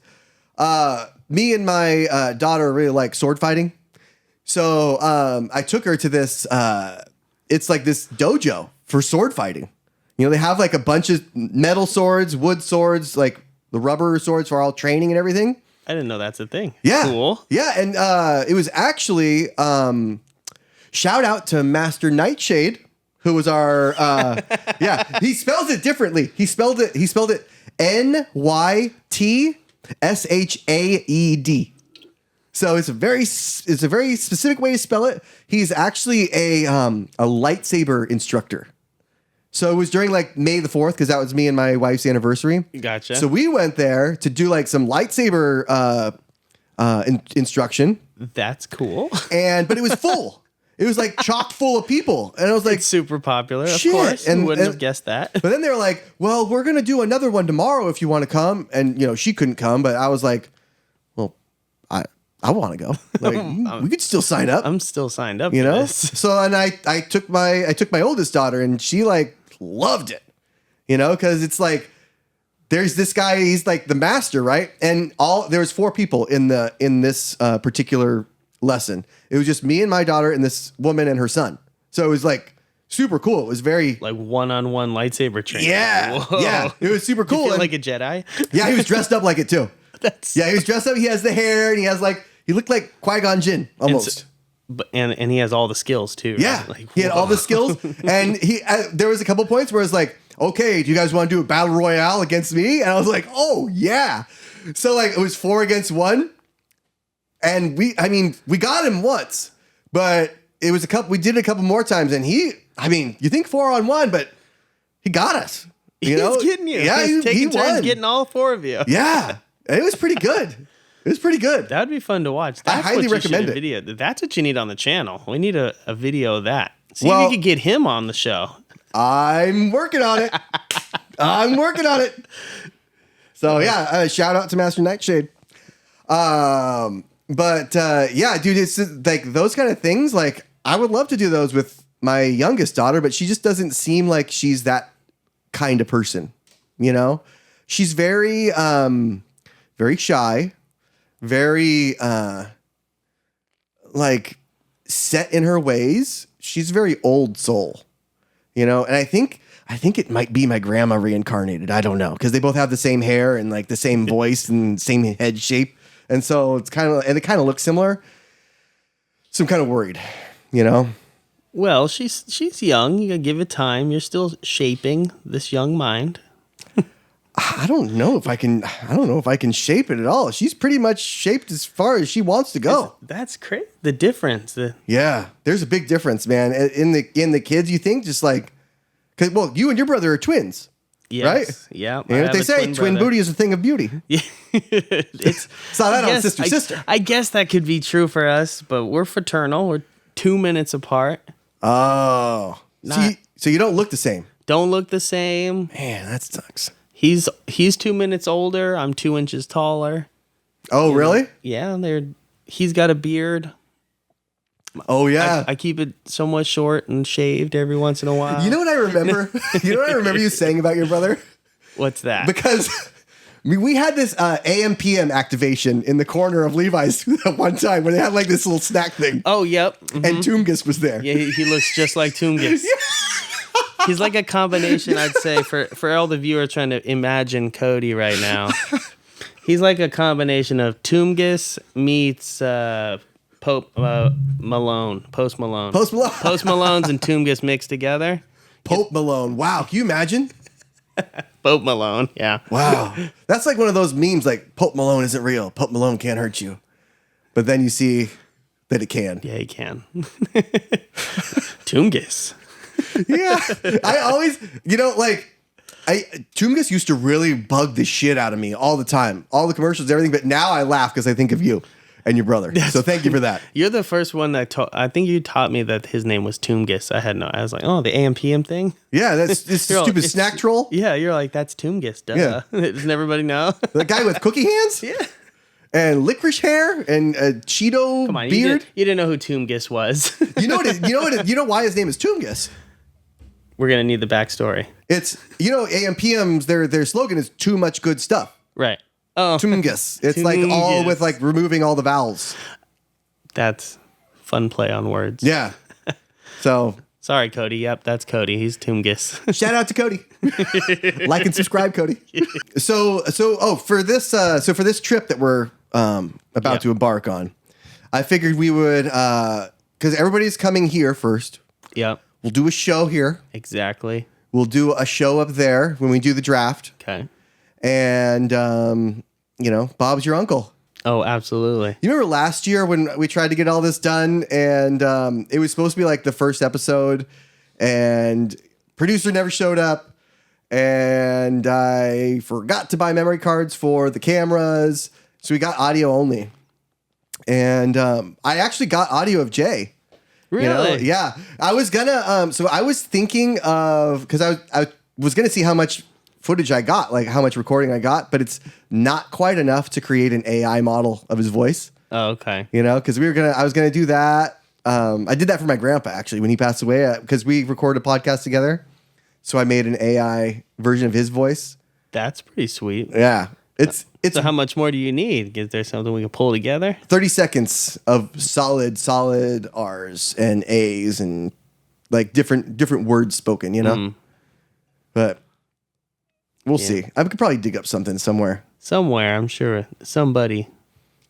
Speaker 1: me and my daughter really like sword fighting. So I took her to this, it's like this dojo for sword fighting. You know, they have like a bunch of metal swords, wood swords, like the rubber swords for all training and everything.
Speaker 2: I didn't know that's a thing.
Speaker 1: Yeah.
Speaker 2: Cool.
Speaker 1: Yeah. And it was actually, shout out to Master Nightshade, who was our, yeah, he spells it differently. He spelled it Nytshaed. So it's a very specific way to spell it. He's actually a lightsaber instructor. So it was during like May the 4th, because that was me and my wife's anniversary.
Speaker 2: Gotcha.
Speaker 1: So we went there to do like some lightsaber instruction.
Speaker 2: That's cool.
Speaker 1: But it was full. It was like chock full of people. And I was like,
Speaker 2: It's super popular, of
Speaker 1: shit.
Speaker 2: course.
Speaker 1: And-
Speaker 2: Who wouldn't
Speaker 1: and-
Speaker 2: have guessed that?
Speaker 1: but then they were like, well, we're going to do another one tomorrow if you want to come. And, you know, she couldn't come, but I was like, well, I want to go. Like, we could still sign up,
Speaker 2: I'm still signed up
Speaker 1: you
Speaker 2: for
Speaker 1: know?
Speaker 2: this.
Speaker 1: So, and I took my oldest daughter, and she like loved it, you know, because it's like, there's this guy, he's like the master, right? And there was 4 people in this particular lesson. It was just me and my daughter and this woman and her son. So it was like super cool. It was very
Speaker 2: Like one-on-one lightsaber training.
Speaker 1: yeah,
Speaker 2: Whoa.
Speaker 1: yeah. It was super
Speaker 2: You
Speaker 1: cool.
Speaker 2: feel
Speaker 1: And-
Speaker 2: like a Jedi?
Speaker 1: yeah, he was dressed up like it too.
Speaker 2: That's
Speaker 1: Yeah, he was dressed up. He has the hair, and he has like he looked like Qui-Gon Jinn almost.
Speaker 2: and he has all the skills too. Right?
Speaker 1: Yeah,
Speaker 2: Like,
Speaker 1: he had all
Speaker 2: whoa.
Speaker 1: the skills, and there was a couple points where it's like, okay, do you guys want to do a battle royale against me? And I was like, oh yeah. So like it was 4 against 1, and we got him once, but it was we did it a couple more times, and you think 4 on 1, but he got us. You know?
Speaker 2: He's getting you.
Speaker 1: Yeah,
Speaker 2: He's taking turns
Speaker 1: won.
Speaker 2: getting all 4 of you.
Speaker 1: Yeah, it was pretty good. It was pretty good.
Speaker 2: That'd be fun to watch.
Speaker 1: I
Speaker 2: That's
Speaker 1: highly
Speaker 2: what you
Speaker 1: recommend
Speaker 2: should
Speaker 1: it.
Speaker 2: Video. That's what you need on the channel. We need a video of that. See
Speaker 1: Well-
Speaker 2: if you could get him on the show.
Speaker 1: I'm working on it. I'm working on it. So yeah, shout out to Master Nightshade. Yeah, dude, it's like those kind of things. Like I would love to do those with my youngest daughter, but she just doesn't seem like she's that kind of person. You know, she's very, very shy, very like set in her ways. She's very old soul. You know, and I think it might be my grandma reincarnated. I don't know, because they both have the same hair and like the same voice and same head shape, and so it kind of looks similar. So I'm kind of worried, you know.
Speaker 2: Well, she's young. You gotta give it time. You're still shaping this young mind.
Speaker 1: I don't know if I can shape it at all. She's pretty much shaped as far as she wants to go.
Speaker 2: That's crazy. The difference.
Speaker 1: Yeah, there's a big difference, man. In the kids, you think just like, because well, you and your brother are twins.
Speaker 2: Yes.
Speaker 1: Right?
Speaker 2: Yeah.
Speaker 1: You know what they say? Twin booty is a thing of beauty.
Speaker 2: Yeah. It's
Speaker 1: Saw that
Speaker 2: I
Speaker 1: on
Speaker 2: guess-
Speaker 1: Sister.
Speaker 2: I guess that could be true for us, but we're fraternal. We're 2 minutes apart.
Speaker 1: Oh, so you don't look the same.
Speaker 2: Don't look the same.
Speaker 1: Man, that sucks.
Speaker 2: He's 2 minutes older. I'm 2 inches taller.
Speaker 1: Oh, really?
Speaker 2: Yeah, he's got a beard.
Speaker 1: Oh, yeah.
Speaker 2: I keep it somewhat short and shaved every once in a while.
Speaker 1: You know what I remember? You saying about your brother?
Speaker 2: What's that?
Speaker 1: Because we had this AM PM activation in the corner of Levi's at one time where they had like this little snack thing,
Speaker 2: Oh, yep. Mhm.
Speaker 1: and Toomgus was there.
Speaker 2: Yeah, he looks just like Toomgus. He's like a combination, I'd say, for all the viewers trying to imagine Cody right now. He's like a combination of Toomgus meets Post Malone.
Speaker 1: Post Malone.
Speaker 2: Post Malone's and Toomgus mixed together.
Speaker 1: Pope Malone. Wow. Can you imagine?
Speaker 2: Pope Malone, yeah.
Speaker 1: Wow. That's like one of those memes like Pope Malone isn't real. Pope Malone can't hurt you. But then you see that it can.
Speaker 2: Yeah, he can. Toomgus.
Speaker 1: Yeah. I always, Toomgus used to really bug the shit out of me all the time, all the commercials, everything. But now I laugh because I think of you and your brother. So thank you for that.
Speaker 2: You're the first one that I think you taught me that his name was Toomgus. I was like, oh, the AM PM thing.
Speaker 1: Yeah, that's this stupid snack troll.
Speaker 2: Yeah, you're like, that's Toomgus. Duh.
Speaker 1: Yeah.
Speaker 2: Doesn't everybody know?
Speaker 1: The guy with cookie hands.
Speaker 2: Yeah.
Speaker 1: And licorice hair and a Cheeto
Speaker 2: Come on,
Speaker 1: beard.
Speaker 2: You didn't know who Toomgus was.
Speaker 1: You know why his name is Toomgus?
Speaker 2: We're gonna need the backstory.
Speaker 1: It's AMPM's their slogan is too much good stuff.
Speaker 2: Right. Oh,
Speaker 1: Toomgus. It's like all with like removing all the vowels.
Speaker 2: That's fun play on words.
Speaker 1: Yeah. So
Speaker 2: sorry, Cody. Yep, that's Cody. He's Toomgus.
Speaker 1: shout out to Cody. Like and subscribe, Cody. So for this trip that we're about to embark on, I figured we would because everybody's coming here first.
Speaker 2: Yep.
Speaker 1: We'll do a show here.
Speaker 2: Exactly.
Speaker 1: We'll do a show up there when we do the draft.
Speaker 2: Okay.
Speaker 1: And Bob's your uncle.
Speaker 2: Oh, absolutely.
Speaker 1: You remember last year when we tried to get all this done and it was supposed to be like the first episode and producer never showed up and I forgot to buy memory cards for the cameras. So we got audio only. And I actually got audio of Jay.
Speaker 2: Really?
Speaker 1: Yeah. I was gonna so I was thinking of because I was gonna see how much footage I got, like how much recording I got, but it's not quite enough to create an AI model of his voice.
Speaker 2: Oh, okay.
Speaker 1: Because I was gonna do that. I did that for my grandpa actually when he passed away because we recorded a podcast together. So I made an AI version of his voice.
Speaker 2: That's pretty sweet.
Speaker 1: Yeah. It's
Speaker 2: So how much more do you need? Is there something we can pull together?
Speaker 1: 30 seconds of solid R's and A's and like different words spoken, But we'll see. I could probably dig up something somewhere.
Speaker 2: Somewhere, I'm sure somebody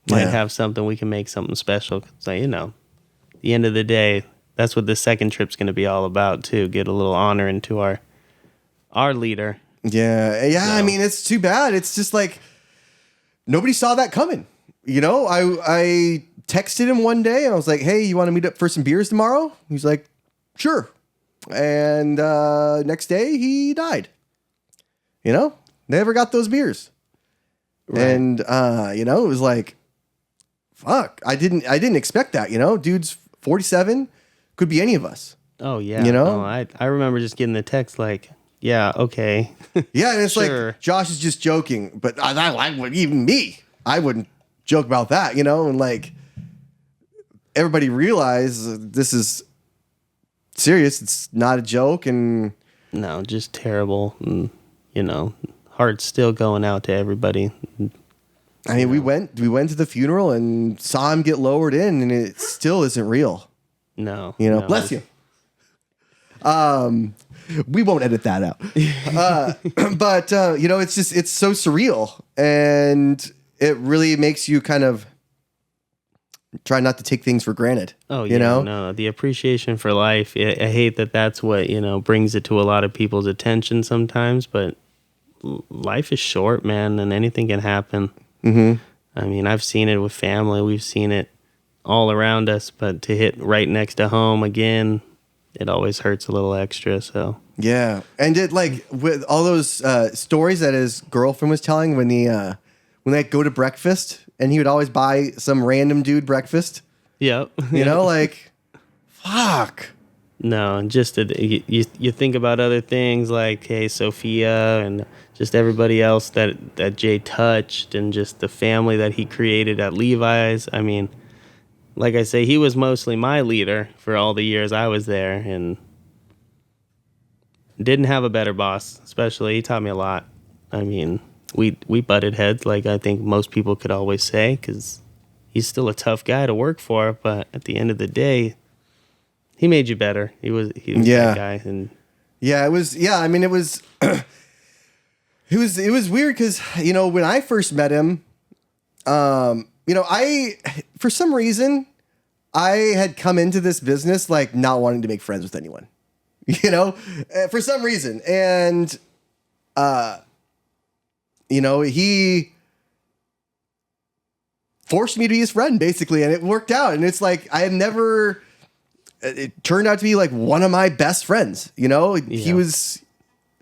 Speaker 2: might have something. We can make something special. So, the end of the day, that's what the second trip's going to be all about, too. Get a little honor into our leader.
Speaker 1: Yeah. So. I mean, it's too bad. It's just like nobody saw that coming. I texted him one day and I was like, hey, you want to meet up for some beers tomorrow? He's like, sure. And next day he died. Never got those beers. Right. And it was like, fuck. I didn't expect that, Dude's 47, could be any of us.
Speaker 2: Oh yeah. I remember just getting the text like, yeah, okay.
Speaker 1: Yeah, and it's
Speaker 2: sure.
Speaker 1: like Josh is just joking, but I would even me. I wouldn't joke about that, and like everybody realize this is serious. It's not a joke, and
Speaker 2: no, just terrible. And, heart's still going out to everybody.
Speaker 1: I mean, we went to the funeral and saw him get lowered in, and it still isn't real.
Speaker 2: No,
Speaker 1: bless you. We won't edit that out. But it's so surreal, and it really makes you kind of try not to take things for granted.
Speaker 2: Oh, yeah. No, the appreciation for life. I hate that that's what, brings it to a lot of people's attention sometimes, but life is short, man, and anything can happen. Mm-hmm. I mean, I've seen it with family. We've seen it all around us, but to hit right next to home again, it always hurts a little extra. So
Speaker 1: yeah, and it like with all those stories that his girlfriend was telling when they go to breakfast, and he would always buy some random dude breakfast.
Speaker 2: Yep.
Speaker 1: Like, fuck.
Speaker 2: No, and just you think about other things like, hey, Sophia and just everybody else that Jay touched, and just the family that he created at Levi's. I mean, like I say, he was mostly my leader for all the years I was there, and didn't have a better boss. Especially, he taught me a lot. I mean, we butted heads, like I think most people could always say, because he's still a tough guy to work for. But at the end of the day, he made you better. He was that guy, and
Speaker 1: yeah, it was. Yeah, I mean, it was. It was weird because when I first met him, I for some reason I had come into this business like not wanting to make friends with anyone, for some reason, and he forced me to be his friend basically, and it worked out, and it's like I had never. It turned out to be like one of my best friends. He was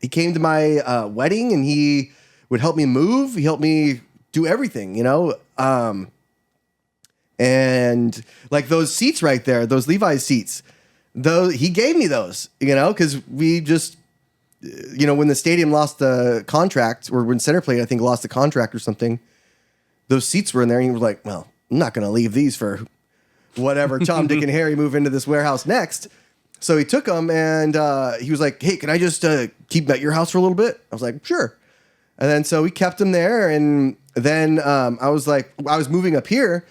Speaker 1: he came to my wedding, and he would help me move. He helped me do everything, you know. And like those seats right there, those Levi's seats, though he gave me those, you know, because we just, you know, when the stadium lost the contract, or when Centerplate I think lost the contract or something, those seats were in there, and he was like, well, I'm not going to leave these for whatever Tom, Dick, and Harry move into this warehouse next. So he took them, and he was like, hey, can I just keep them at your house for a little bit? I was like, sure. And then so we kept them there, and then I was moving up here,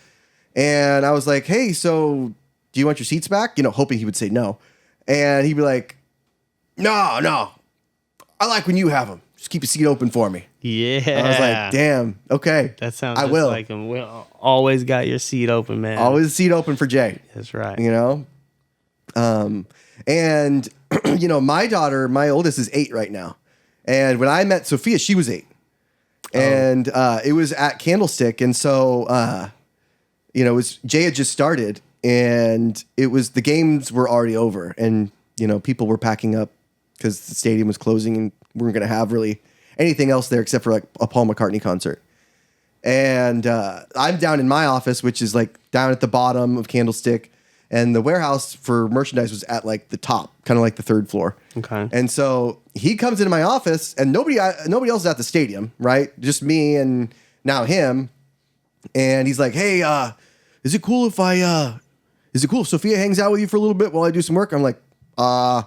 Speaker 1: and I was like, hey, so do you want your seats back? You know, hoping he would say no. And he'd be like, no, I like when you have them. Just keep your seat open for me.
Speaker 2: Yeah.
Speaker 1: I was like, damn, okay.
Speaker 2: That sounds
Speaker 1: I
Speaker 2: just
Speaker 1: will.
Speaker 2: like him. We always got your seat open, man.
Speaker 1: Always a seat open for Jay.
Speaker 2: That's right.
Speaker 1: You know? And, you know, my daughter, my oldest, is 8 right now. And when I met Sophia, she was 8. And it was at Candlestick. And so, you know, Jay had just started, and the games were already over. And, you know, people were packing up because the stadium was closing, and we weren't going to have really anything else there except for like a Paul McCartney concert. And I'm down in my office, which is like down at the bottom of Candlestick. And the warehouse for merchandise was at like the top, kind of like the 3rd floor. Okay. And so he comes into my office, and nobody else is at the stadium, right? Just me and now him. And he's like, "Hey, is it cool if Sophia hangs out with you for a little bit while I do some work?" I'm like, I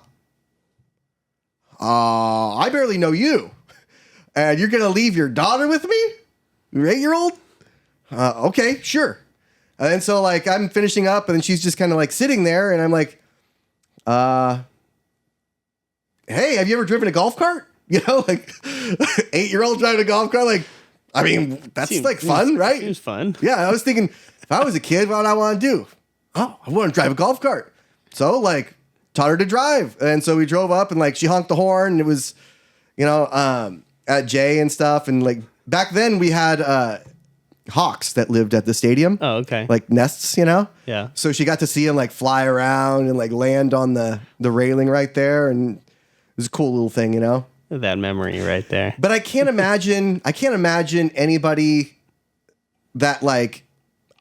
Speaker 1: barely know you, and you're gonna leave your daughter with me, your 8-year-old? Okay, sure." And so like I'm finishing up, and then she's just kind of like sitting there, and I'm like, hey, have you ever driven a golf cart? You know, like 8-year-old driving a golf cart. Like, I mean, that's like fun, right?
Speaker 2: Seems fun.
Speaker 1: Yeah, I was thinking, if I was a kid, what would I want to do? Oh, I want to drive a golf cart. So like taught her to drive. And so we drove up, and like she honked the horn, and it was, you know, at Jay and stuff. And like back then we had hawks that lived at the stadium.
Speaker 2: Oh, okay.
Speaker 1: Like nests, you know?
Speaker 2: Yeah.
Speaker 1: So she got to see them like fly around and like land on the railing right there. And it was a cool little thing, you know?
Speaker 2: That memory right there.
Speaker 1: But I can't imagine anybody that like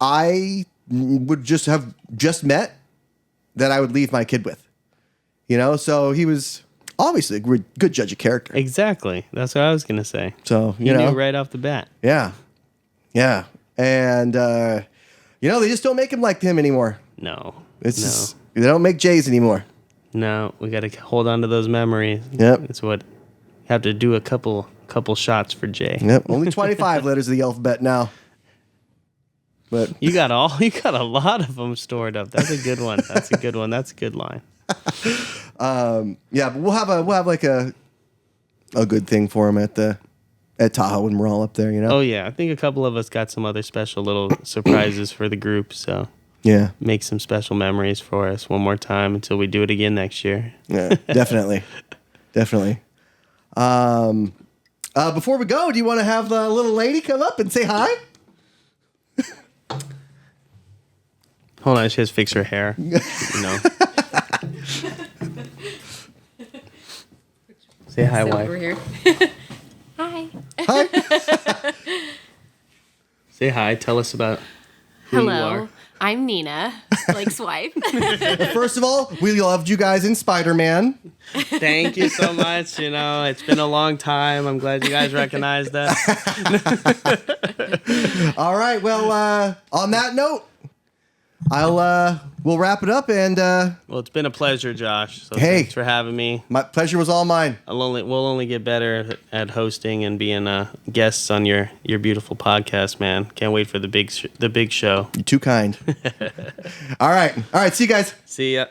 Speaker 1: I would just have just met that I would leave my kid with, you know? So he was obviously a good judge of character.
Speaker 2: Exactly. That's what I was going to say.
Speaker 1: So,
Speaker 2: you
Speaker 1: know,
Speaker 2: knew right off the bat.
Speaker 1: Yeah. Yeah. And, you know, they just don't make him like him anymore.
Speaker 2: No.
Speaker 1: Just, they don't make Jays anymore.
Speaker 2: No, we got to hold on to those memories.
Speaker 1: Yep.
Speaker 2: It's what have to do a couple shots for Jay.
Speaker 1: Yep. Only 25 letters of the alphabet now. But
Speaker 2: you got a lot of them stored up. That's a good one. That's a good one. That's a good line.
Speaker 1: Yeah, but we'll have like a good thing for him at Tahoe when we're all up there, you know?
Speaker 2: Oh yeah, I think a couple of us got some other special little surprises for the group. So
Speaker 1: yeah,
Speaker 2: make some special memories for us one more time until we do it again next year.
Speaker 1: Yeah, definitely, definitely. Before we go, do you want to have the little lady come up and say hi?
Speaker 2: Hold on, she has to fix her hair. You know. Say hi, wife.
Speaker 3: Over here. Hi.
Speaker 1: Hi.
Speaker 2: Say hi. Tell us about who you are.
Speaker 3: Hello. I'm Nina, Blake's wife.
Speaker 1: First of all, we loved you guys in Spider-Man.
Speaker 2: Thank you so much. You know, it's been a long time. I'm glad you guys recognized that.
Speaker 1: All right. Well, on that note, we'll wrap it up, and
Speaker 2: well, it's been a pleasure, Josh. So
Speaker 1: hey,
Speaker 2: thanks for having me.
Speaker 1: My pleasure was all mine.
Speaker 2: We'll only get better at hosting and being guests on your beautiful podcast, man. Can't wait for the big show.
Speaker 1: You're too kind. All right. See you guys.
Speaker 2: See ya.